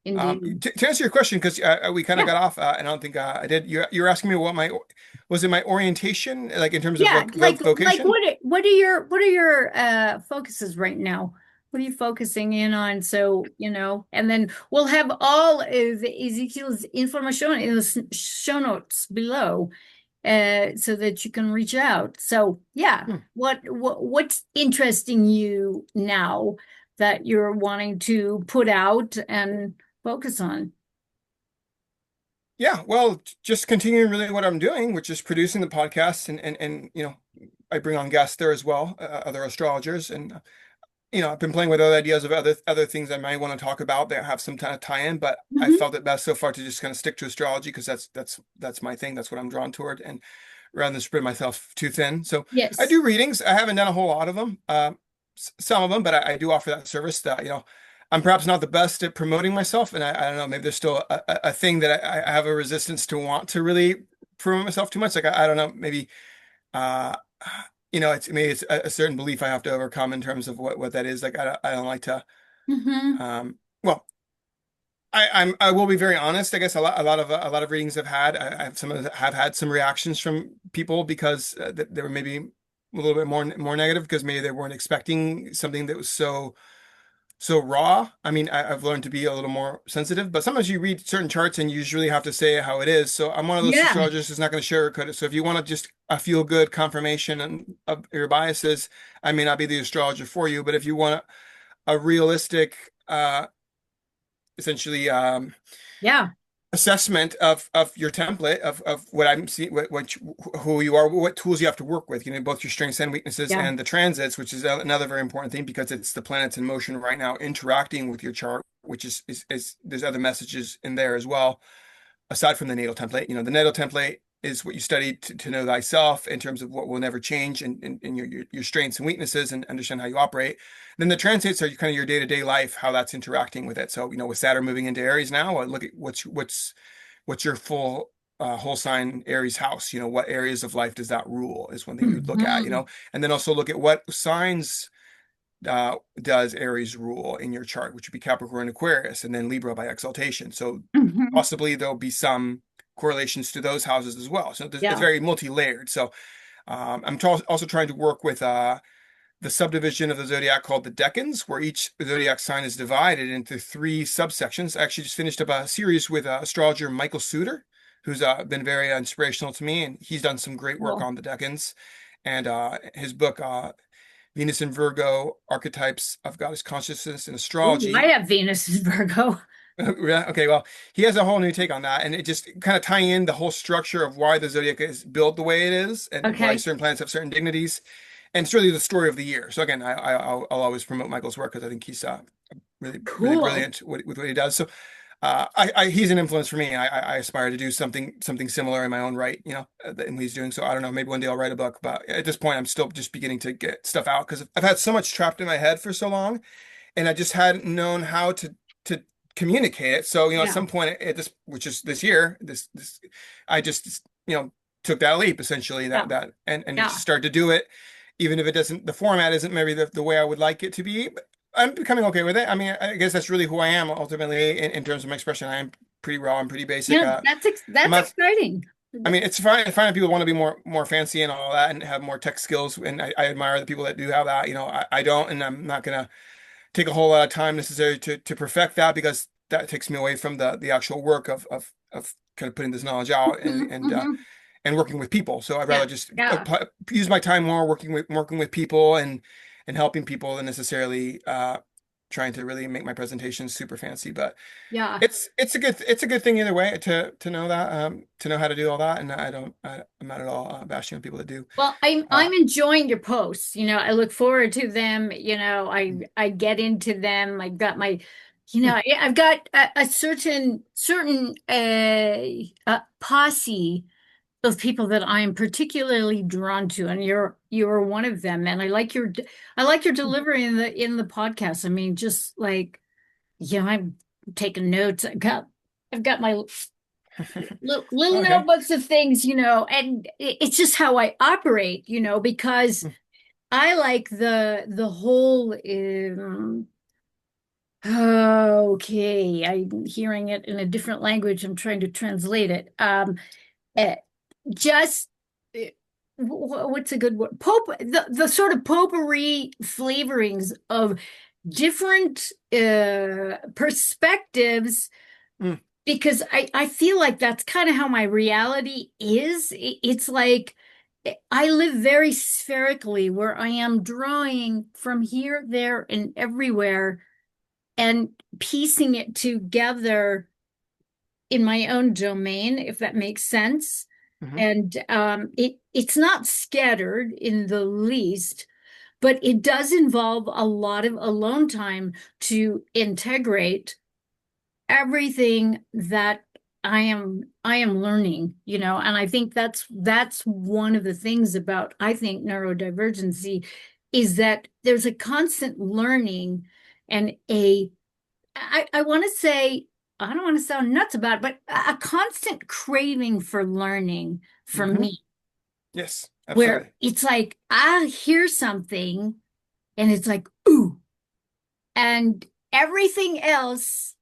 Indeed. To answer your question, because we kind of Yeah. got off, and I don't think I did. You're asking me what was it my orientation, like in terms of Yeah. what Like vocation? what are your focuses right now? What are you focusing in on? So, and then we'll have all of Ezekiel's information in the show notes below, so that you can reach out. So yeah, Hmm. what's interesting you now that you're wanting to put out and focus on? Yeah, well, just continuing really what I'm doing, which is producing the podcast, and I bring on guests there as well, other astrologers, and I've been playing with other ideas of other things I might want to talk about that have some kind of tie-in, but I Hmm. felt it best so far to just kind of stick to astrology because that's my thing. That's what I'm drawn toward, and rather than spread myself too thin. So I Yes. do readings. I haven't done a whole lot of them, some of them, but I do offer that service. That I'm perhaps not the best at promoting myself, and I don't know. Maybe there's still a thing that I have a resistance to want to really promote myself too much. Like I don't know, maybe. Uh, it's maybe it's a certain belief I have to overcome in terms of what that is. Like I don't like to. Hmm. Well, I will be very honest. I guess a lot of readings I've had. Have had some reactions from people because they were maybe a little bit more negative because maybe they weren't expecting something that was so raw. I mean, I've learned to be a little more sensitive, but sometimes you read certain charts and you just really have to say it how it is. So I'm one of those Yeah. astrologers who's not going to sugarcoat it. So if you want to just a feel good confirmation of your biases, I may not be the astrologer for you. But if you want a realistic, essentially, Yeah. assessment of your template of what I'm seeing, who you are, what tools you have to work with, both your strengths and weaknesses, Yeah. and the transits, which is another very important thing because it's the planets in motion right now interacting with your chart, which is there's other messages in there as well aside from the natal template. The natal template is what you study to know thyself in terms of what will never change and your strengths and weaknesses and understand how you operate. Then the transits are kind of your day-to-day life, how that's interacting with it. So, with Saturn moving into Aries now, I look at what's your full whole sign Aries house. What areas of life does that rule is one thing you would look at, Hmm. and then also look at what signs does Aries rule in your chart, which would be Capricorn, Aquarius, and then Libra by exaltation. So Hmm. possibly there'll be some correlations to those houses as well. So it's Yeah. very multi-layered. So also trying to work with the subdivision of the zodiac called the decans, where each zodiac sign is divided into three subsections. I actually just finished up a series with astrologer Michael Suter, who's been very inspirational to me, and he's done some great work Cool. on the decans. And his book, Venus and Virgo, Archetypes of Goddess Consciousness in Ooh, I Astrology. have Venus in Virgo. Yeah, okay, well, he has a whole new take on that, and it just kind of tying in the whole structure of why the zodiac is built the way it is, and why Okay. certain planets have certain dignities, and it's really the story of the year. So again, I'll always promote Michael's work because I think he's really really Cool. brilliant with what he does. So he's an influence for me. I aspire to do something similar in my own right, and he's doing. So I don't know, maybe one day I'll write a book, but at this point, I'm still just beginning to get stuff out because I've had so much trapped in my head for so long, and I just hadn't known how to communicate it. So, at Yeah. some point at this, which is this year, this I just, took that leap essentially, Yeah. and Yeah. just started to do it, even if it doesn't, the format isn't maybe the way I would like it to be. But I'm becoming okay with it. I mean, I guess that's really who I am ultimately in terms of my expression. I am pretty raw and pretty basic. Yeah. I'm That's not. exciting. I mean, it's fine if people want to be more fancy and all that and have more tech skills, and I admire the people that do have that. I don't, and I'm not gonna take a whole lot of time necessary to perfect that, because that takes me away from the actual work of kind of putting this knowledge out Hmm. Hmm. and working with people. So I'd Yeah. rather just Yeah. use my time more working with people and helping people than necessarily trying to really make my presentations super fancy. But Yeah. it's a good thing either way to know that, to know how to do all that. And I'm not at all bashing on people that do. Well, I'm Uh, enjoying your posts. I look forward to them. I get into them. I've got my, I've got a certain posse of people that I am particularly drawn to, and you're one of them. And I like your delivery in the podcast. I mean, just like, I'm taking notes. I've got my little okay. notebooks of things, and it's just how I operate, because I like the whole okay, I'm hearing it in a different language. I'm trying to translate it. Uh, just uh, what's a good word? The sort of potpourri flavorings of different perspectives, Mm, because I feel like that's kind of how my reality is. It's like I live very spherically, where I am drawing from here, there, and everywhere, and piecing it together in my own domain, if that makes sense. mhm, And it's not scattered in the least, but it does involve a lot of alone time to integrate everything that I am learning, and I think that's one of the things about, I think, neurodivergency, is that there's a constant learning, and I want to say, I don't want to sound nuts about it, but a constant craving for learning for mhm. me, Yes, where absolutely. it's like I hear something and it's like, ooh, and everything else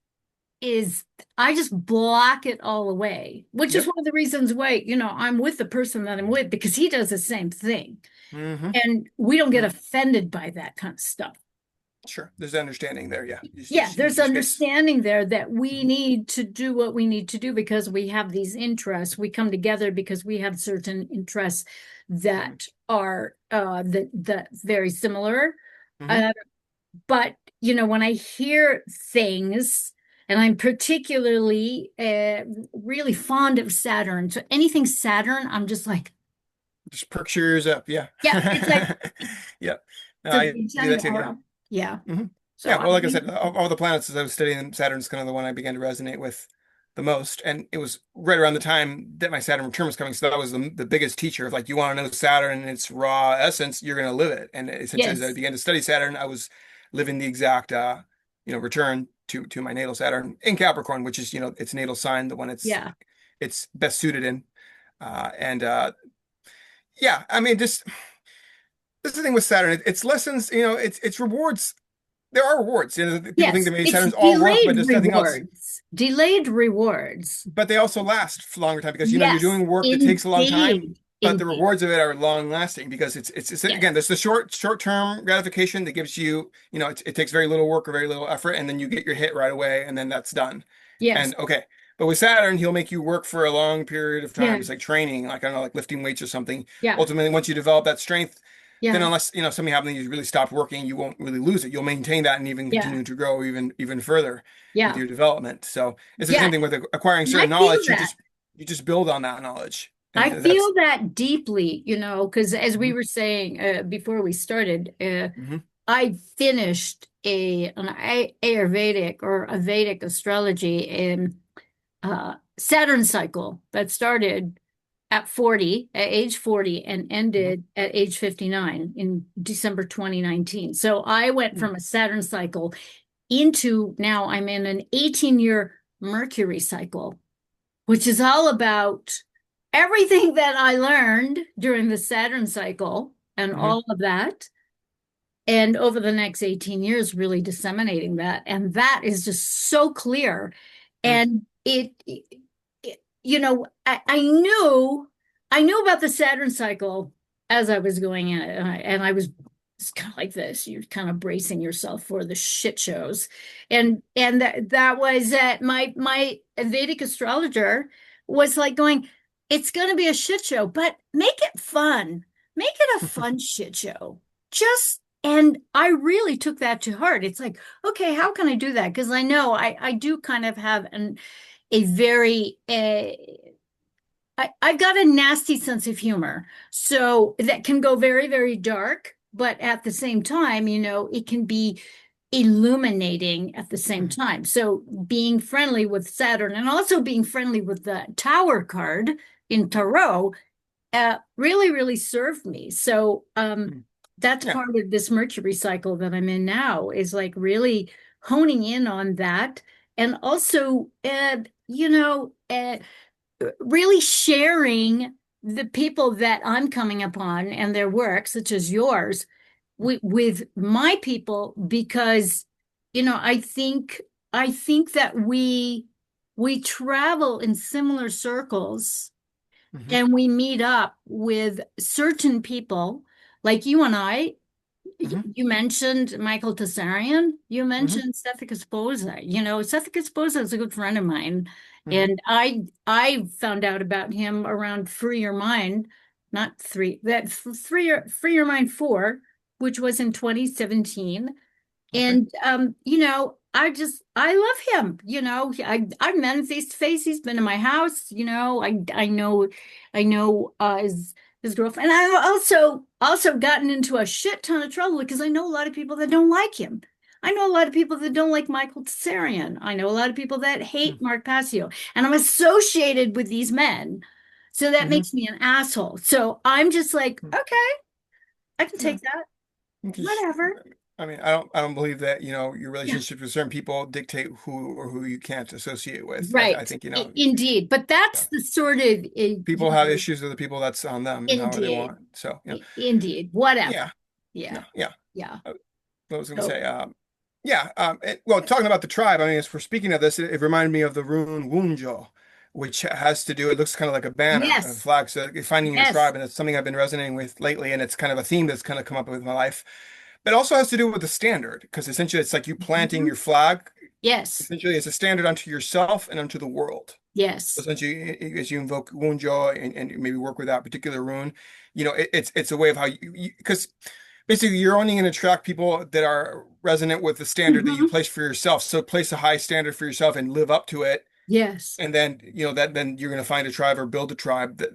is, I just block it all away, which is Yep. one of the reasons why, I'm with the person that I'm with, because he does the same thing. Hmm. And we don't get offended by that kind of stuff. Sure. There's understanding there. Yeah. You Yeah, just use there's your space. understanding there that we Mhm, need to do what we need to do because we have these interests. We come together because we have certain interests mhm, that are that very similar. mhm. Uh, but when I hear things, and I'm particularly really fond of Saturn, so anything Saturn, I'm just like, Just perk your ears up. Yeah. yeah, it's like Yep. No, the I do that Vijay too. Yeah. aura. Yeah. Hmm. So Yeah. I Well, like I think, said, of all the planets as I was studying, Saturn's kind of the one I began to resonate with the most. And it was right around the time that my Saturn return was coming. So that was the biggest teacher of, like, you want to know Saturn in its raw essence, you're going to live it. And essentially, as I yes, began to study Saturn, I was living the exact, return to my natal Saturn in Capricorn, which is, its natal sign, the one yeah, it's best suited in. And yeah, I mean, just this is the thing with Saturn. It's lessons, it's rewards. There are rewards. People think yes, that maybe it's Saturn's all work, but delayed there's nothing else. rewards, delayed rewards. But they also last for a longer time, because you're Yes, doing work that takes a long time, indeed, but the indeed. rewards of it are long lasting, because it's again, Yes, there's the short term gratification that gives you, it takes very little work or very little effort, and then you get your hit right away, and then that's done. yes, And okay. But with Saturn, he'll make you work for a long period of yeah, time. It's like training, like, I don't know, like lifting weights or something. yeah, Ultimately, once you develop that strength, then yeah, unless something happens, you really stop working, you won't really lose it. You'll maintain that and even yeah, continue to grow even further with yeah, your development. So it's the yeah. same thing with acquiring And I certain feel knowledge. You that. just you just build on that knowledge, and I that's. feel that deeply, because as we Mhm, were saying before we started, mhm, I finished an Ayurvedic or a Vedic astrology in Saturn cycle that started. at age 40, and Mhm. ended at age 59 in December 2019. So I went Mhm. from a Saturn cycle into now I'm in an 18-year Mercury cycle, which is all about everything that I learned during the Saturn cycle and Mhm. all of that. And over the next 18 years, really disseminating that. And that is just so clear. Mhm. And I knew about the Saturn cycle as I was going in it. And I was it's kind of like this. You're kind of bracing yourself for the shit shows. And that was my Vedic astrologer was like going, it's going to be a shit show, but make it fun. Make it a fun shit show. Just and I really took that to heart. It's like, okay, how can I do that? Because I know I do kind of have a very I've got a nasty sense of humor, so that can go very, very dark, but at the same time, it can be illuminating at the same Mhm. time. So being friendly with Saturn and also being friendly with the Tower card in Tarot really, really served me. So Mhm. that's Yeah. part of this Mercury cycle that I'm in now is like really honing in on that. And also, really sharing the people that I'm coming upon and their work, such as yours, with my people, because, I think that we travel in similar circles Mhm. and we meet up with certain people like you and I. Mhm. You mentioned Michael Tsarion. You Mhm. mentioned Sethikus Boza. Sethikus Boza is a good friend of mine, Mhm. and I found out about him around Free Your Mind, not three that Free Your Mind 4, which was in 2017. Okay. And I love him. I've met him face to face. He's been in my house. I know his girlfriend. And I've also gotten into a shit ton of trouble because I know a lot of people that don't like him. I know a lot of people that don't like Michael Tsarion. I know a lot of people that hate Mhm. Mark Passio. And I'm associated with these men. So that Mhm. makes me an asshole. So I'm just like, Mhm. okay, I can Yeah. take that. Because Whatever. I mean, I don't believe that, your Yeah. relationships with certain people dictate who or who you can't associate with. I Right. think, Indeed. But so that's the sort of, people have issues with the people that's on them and however they indeed, want. So, indeed, whatever. yeah, Yeah. no, yeah. Yeah. Uh, What was I going to So, say? Yeah. Well, talking about the tribe, I mean, as we're speaking of this, it reminded me of the rune Wunjo, which has to do, it looks kind of like a banner, a yes. flag. So finding your Yes. tribe, and it's something I've been resonating with lately, and it's kind of a theme that's kind of come up with my life. But it also has to do with the standard, because essentially it's like you planting Mhm. your flag. Yes. Essentially, it's a standard unto yourself and unto the world. Yes. Essentially, as you invoke Wunjo and maybe work with that particular rune, it's a way of how because basically you're only going to attract people that are resonant with the standard that you Hmm. place for yourself. So place a high standard for yourself and live up to it. Yes. And then, that then you're going to find a tribe or build a tribe that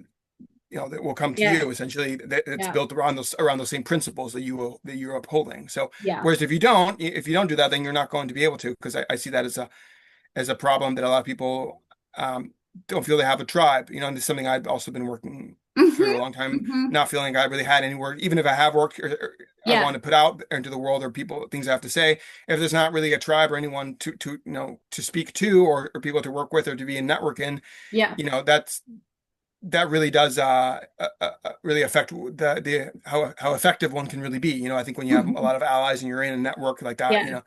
will come to Yeah. you essentially that it's Yeah. built around those same principles that you're upholding. So Yeah. whereas if you don't do that, then you're not going to be able to, because I see that as a problem that a lot of people don't feel they have a tribe. And it's something I've also been working through a Hmm. long time, Hmm. not feeling I really had any work, even if I have work or I Yeah. want to put out into the world or people things I have to say. If there's not really a tribe or anyone to speak to or people to work with or to be in network in, Yeah. that really does really affect the how effective one can really be. I think when you have a Mhm. lot of allies and you're in a network like that, Yeah. it's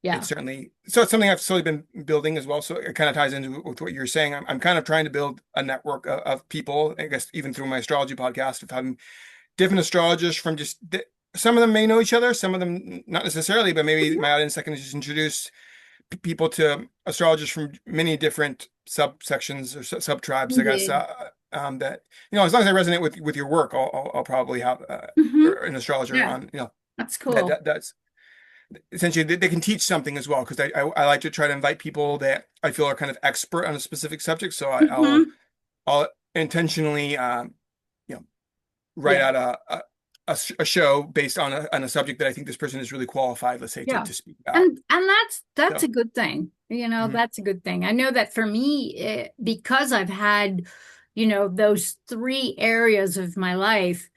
Yeah. certainly so it's something I've slowly been building as well. So it kind of ties into with what you're saying. I'm kind of trying to build a network of people, I guess, even through my astrology podcast, of having different astrologers from some of them may know each other, some of them not necessarily, but maybe Mhm. my audience I can just introduce people to astrologers from many different subsections or sub tribes, I guess. Indeed. That as long as I resonate with your work, I'll probably have Hmm. an astrologer Yeah. on. That's That cool. that that's essentially they can teach something as well, because I like to try to invite people that I feel are kind of expert on a specific subject. So Hmm. I'll intentionally you know write Yeah. out a show based on a subject that I think this person is really qualified, let's say, to Yeah. to speak about. And that's So. a good thing. Mhm. That's a good thing. I know that for me, because I've had those three areas of my life,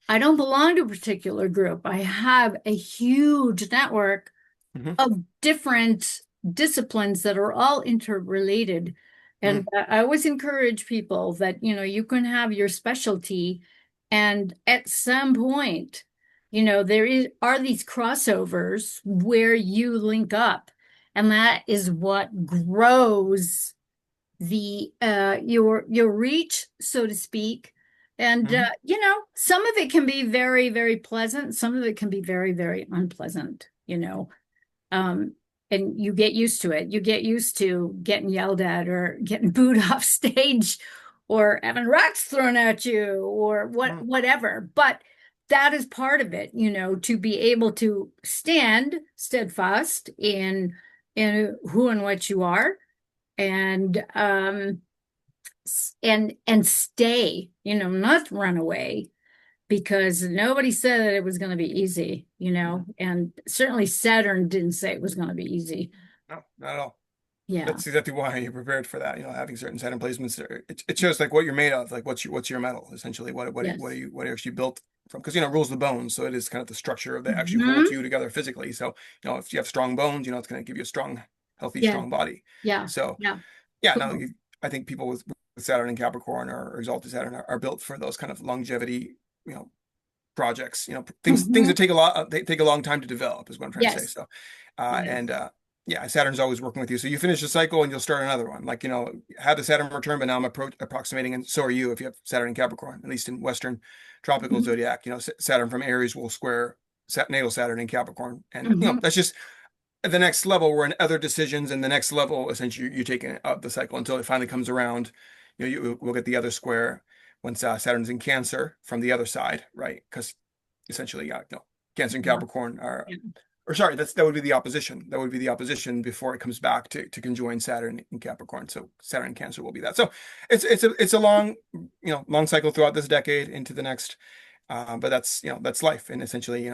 I don't belong to a particular group. I have a huge network Hmm. of different disciplines that are all interrelated. Hmm. And I always encourage people that, you can have your specialty, and at some point, are these crossovers where you link up, and that is what grows your reach, so to speak. And Hmm. some of it can be very, very pleasant, some of it can be very, very unpleasant, um, and you get used to it. You get used to getting yelled at or getting booed off stage or having rocks thrown at you or whatever. But that is part of it, to be able to stand steadfast in who and what you are, and and stay, not run away, because nobody said that it was going to be easy, and certainly Saturn didn't say it was going to be easy. No, not at all. Yeah. That's exactly why you're prepared for that. Having certain Saturn placements, it shows like what you're made of, like what's your metal, essentially. Yes. What are you actually built from? Because it rules the bones, so it is kind of the structure of that actually holds Hmm. you together physically. So if you have strong bones, it's going to give you a strong, healthy, Yeah. strong body. Yeah. So Yeah. yeah, no, Cool. I think people with Saturn and Capricorn or exalted Saturn are built for those kind of longevity, you know, projects, things Hmm. that take a lot, they take a long time to develop is what I'm trying to say. Yes. So, Yes. and yeah, Saturn's always working with you. So you finish the cycle and you'll start another one. Like, have the Saturn return, but now I'm approximating, and so are you if you have Saturn and Capricorn, at least in Western tropical Hmm. zodiac. Saturn from Aries will square natal Saturn in Capricorn. And, Hmm. that's just at the next level. We're in other decisions, and the next level, essentially, you're taking up the cycle until it finally comes around. We'll get the other square once Saturn's in Cancer from the other side, right? Because essentially, yeah, no, Cancer and Yeah. Capricorn are, Yeah. or sorry, that would be the opposition. That would be the opposition before it comes back to conjoin Saturn in Capricorn. So Saturn and Cancer will be that. So it's a long, long cycle throughout this decade into the next. But that's life, and essentially,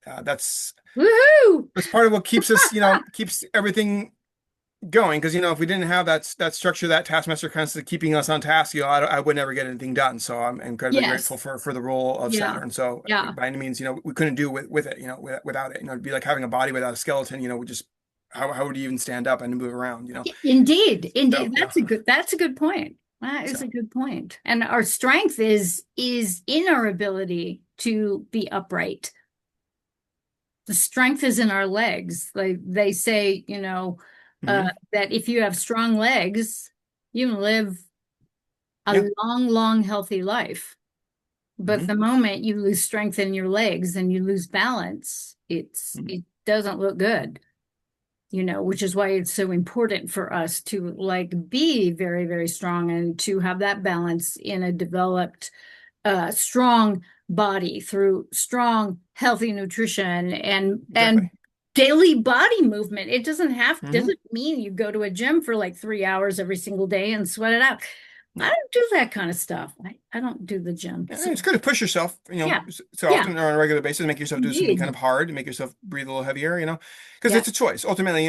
that's Woohoo! that's part of what keeps us, keeps everything going. Because if we didn't have that structure, that taskmaster constantly keeping us on task, I would never get anything done. So I'm incredibly grateful Yes. for the role of Yeah. Saturn. So Yeah. by any means, we couldn't do with it, without it. It'd be like having a body without a skeleton. We just how would you even stand up and move around? Indeed. So Indeed. That's a good point. That is a so good point. And our strength is in our ability to be upright. The strength is in our legs. Like they say, hmm that if you have strong legs, you can live a yeah. long, long, healthy life. But hmm the moment you lose strength in your legs and you lose balance, hmm it doesn't look good, which is why it's so important for us to like be very, very strong and to have that balance in a developed, strong body through strong, healthy nutrition and Exactly. daily body movement. It hmm doesn't mean you go to a gym for like 3 hours every single day and sweat it out. I No. don't do that kind of stuff. I don't do the gym. Yeah, So it's good to push yourself, yeah, so yeah, often or on a regular basis, make yourself do something kind indeed. of hard, make yourself breathe a little heavier, because Yeah. it's a choice. Ultimately,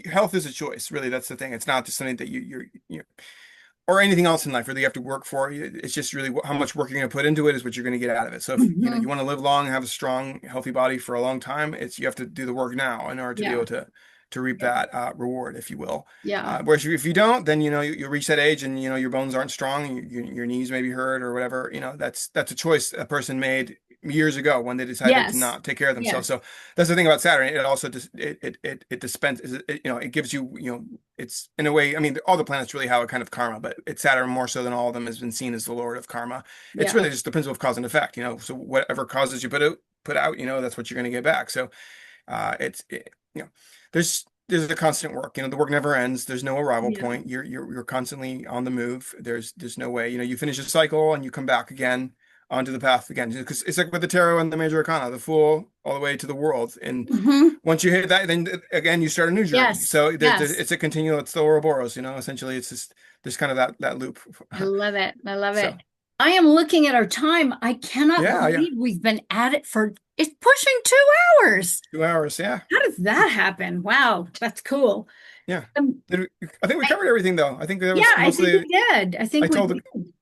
health is a choice. Really, that's the thing. It's not just something that or anything else in life really you have to work for. It's just really how much work you're going to put into it is what you're going to get out of it. So if you Hmm. want to live long, have a strong, healthy body for a long time, you have to do the work now in order to be Yeah. able to reap Yeah. that reward, if you will. Yeah. Whereas if you don't, then you reach that age and your bones aren't strong, your knees may be hurt or whatever. That's a choice a person made years ago when they decided to Yes. not take care of themselves. Yes. So that's the thing about Saturn. It also it dispenses it gives you it's in a way. I mean, all the planets really have a kind of karma, but it's Saturn more so than all of them has been seen as the lord of karma. It's Yeah. really just the principle of cause and effect. So whatever causes you put out, that's what you're going to get back. So it's there's a constant work. The work never ends. There's no arrival Yeah. point. You're constantly on the move. There's no way. You finish a cycle and you come back again onto the path again. Because it's like with the tarot and the major arcana, the Fool all the way to the World. And Hmm. once you hit that, then again you start a new journey. Yes. So Yes. it's a continual. It's the Ouroboros. Essentially, it's just there's kind of that loop. I love it. I love it. So I am looking at our time. I cannot yeah, believe we've been at it for it's pushing 2 hours. 2 hours. Yeah. How does that happen? Wow, that's cool. Yeah. Um, I think we I, covered everything though. I think that yeah, was I think we mostly did. I I think we told the did.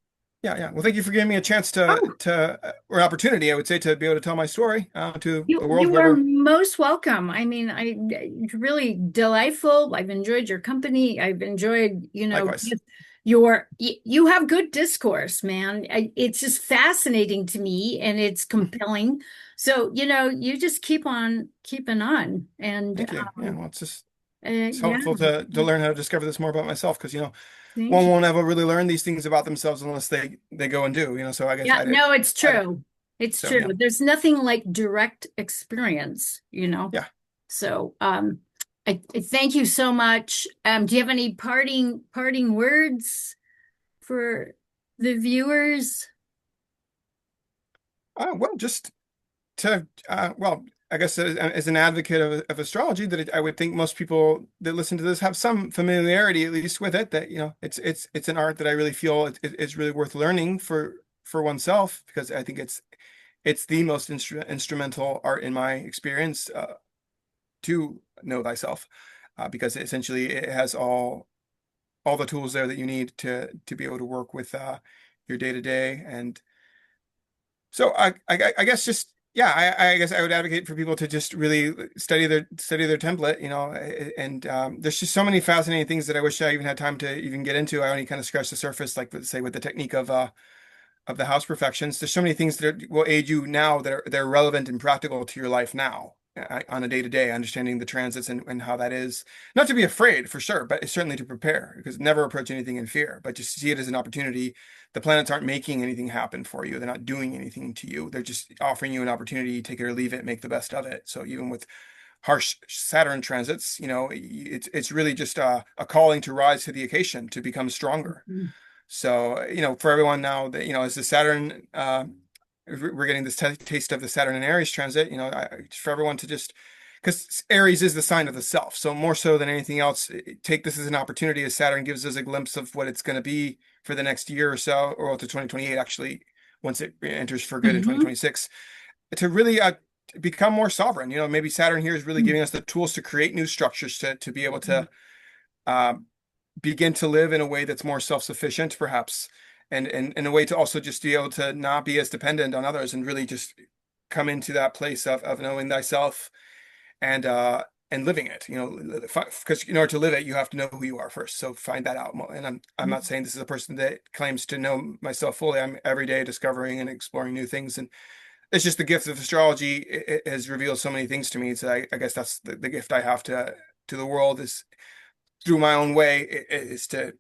yeah, yeah. Well, thank you for giving me a chance Oh, or an opportunity, I would say, to be able to tell my story to the world, you are whoever. most welcome. I mean, it's really delightful. I've enjoyed your company. I've enjoyed, Likewise. just you have good discourse, man. It's just fascinating to me and it's Hmm. compelling. So, you just keep on keeping on. And Thank you. Yeah. Well, it's yeah, helpful to learn how to discover this more about myself because thank one you. won't ever really learn these things about themselves unless they go and do. So I guess Yeah, no, it's I true. It's so true. yeah, There's nothing like direct experience. yeah. So, I thank you so much. Do you have any parting words for the viewers? Well, just I guess as an advocate of astrology, I would think most people that listen to this have some familiarity at least with it. That it's an art that I really feel it's really worth learning for oneself because I think it's the most instrumental art in my experience to know thyself because essentially it has all the tools there that you need to be able to work with your day to day. And so I guess just yeah, I guess I would advocate for people to just really study their template, and there's just so many fascinating things that I wish I even had time to even get into. I only kind of scratched the surface, like let's say with the technique of the house perfections. There's so many things will aid you now they're relevant and practical to your life now on a day to day, understanding the transits and how that is. Not to be afraid for sure, but certainly to prepare because never approach anything in fear, but just see it as an opportunity. The planets aren't making anything happen for you. They're not doing anything to you. They're just offering you an opportunity, take it or leave it, make the best of it. So even with harsh Saturn transits, it's really just a calling to rise to the occasion, to become stronger. So, for everyone now that, as the Saturn, we're getting this taste of the Saturn and Aries transit, for everyone to just, because Aries is the sign of the self. So more so than anything else, take this as an opportunity as Saturn gives us a glimpse of what it's going to be for the next year or so, or to 2028, actually, once it enters for good in Mhm. 2026, to really become more sovereign. Maybe Saturn here is really giving us the tools to create new structures to be able to uh, begin to live in a way that's more self-sufficient, perhaps, and in a way to also just be able to not be as dependent on others and really just come into that place of knowing thyself and living it. Because in order to live it, you have to know who you are first. So find that out. And I'm not saying this is a person that claims to know myself fully. I'm every day discovering and exploring new things, and it's just the gift of astrology. It has revealed so many things to me. So I guess that's the gift I have to the world is through my own way is to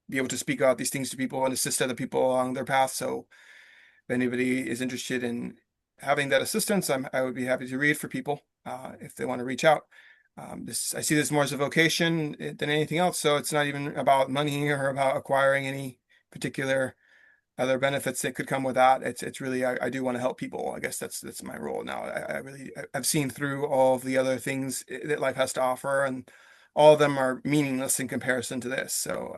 be able to speak out these things to people and assist other people along their path. So if anybody is interested in having that assistance, I would be happy to read for people if they want to reach out. I see this more as a vocation than anything else. So it's not even about money or about acquiring any particular other benefits that could come with that. It's really I do want to help people. I guess that's my role now. I've seen through all of the other things that life has to offer, and all of them are meaningless in comparison to this. So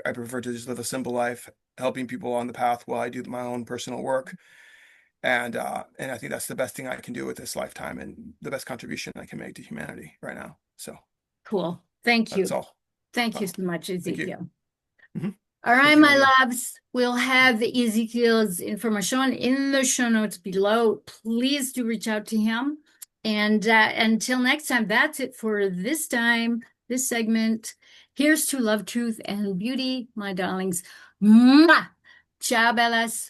I prefer to just live a simple life, helping people on the path while I do my own personal work. And I think that's the best thing I can do with this lifetime and the best contribution I can make to humanity right now. So Cool. Thank that's you. all. Thank you Well, so much, thank you. Ezekiel. Mhm. All right, Thank you, my Maria. loves, we'll have Ezekiel's information in the show notes below. Please do reach out to him. And until next time, that's it for this time, this segment. Here's to love, truth, and beauty, my darlings. Mwah! Ciao, Bellas.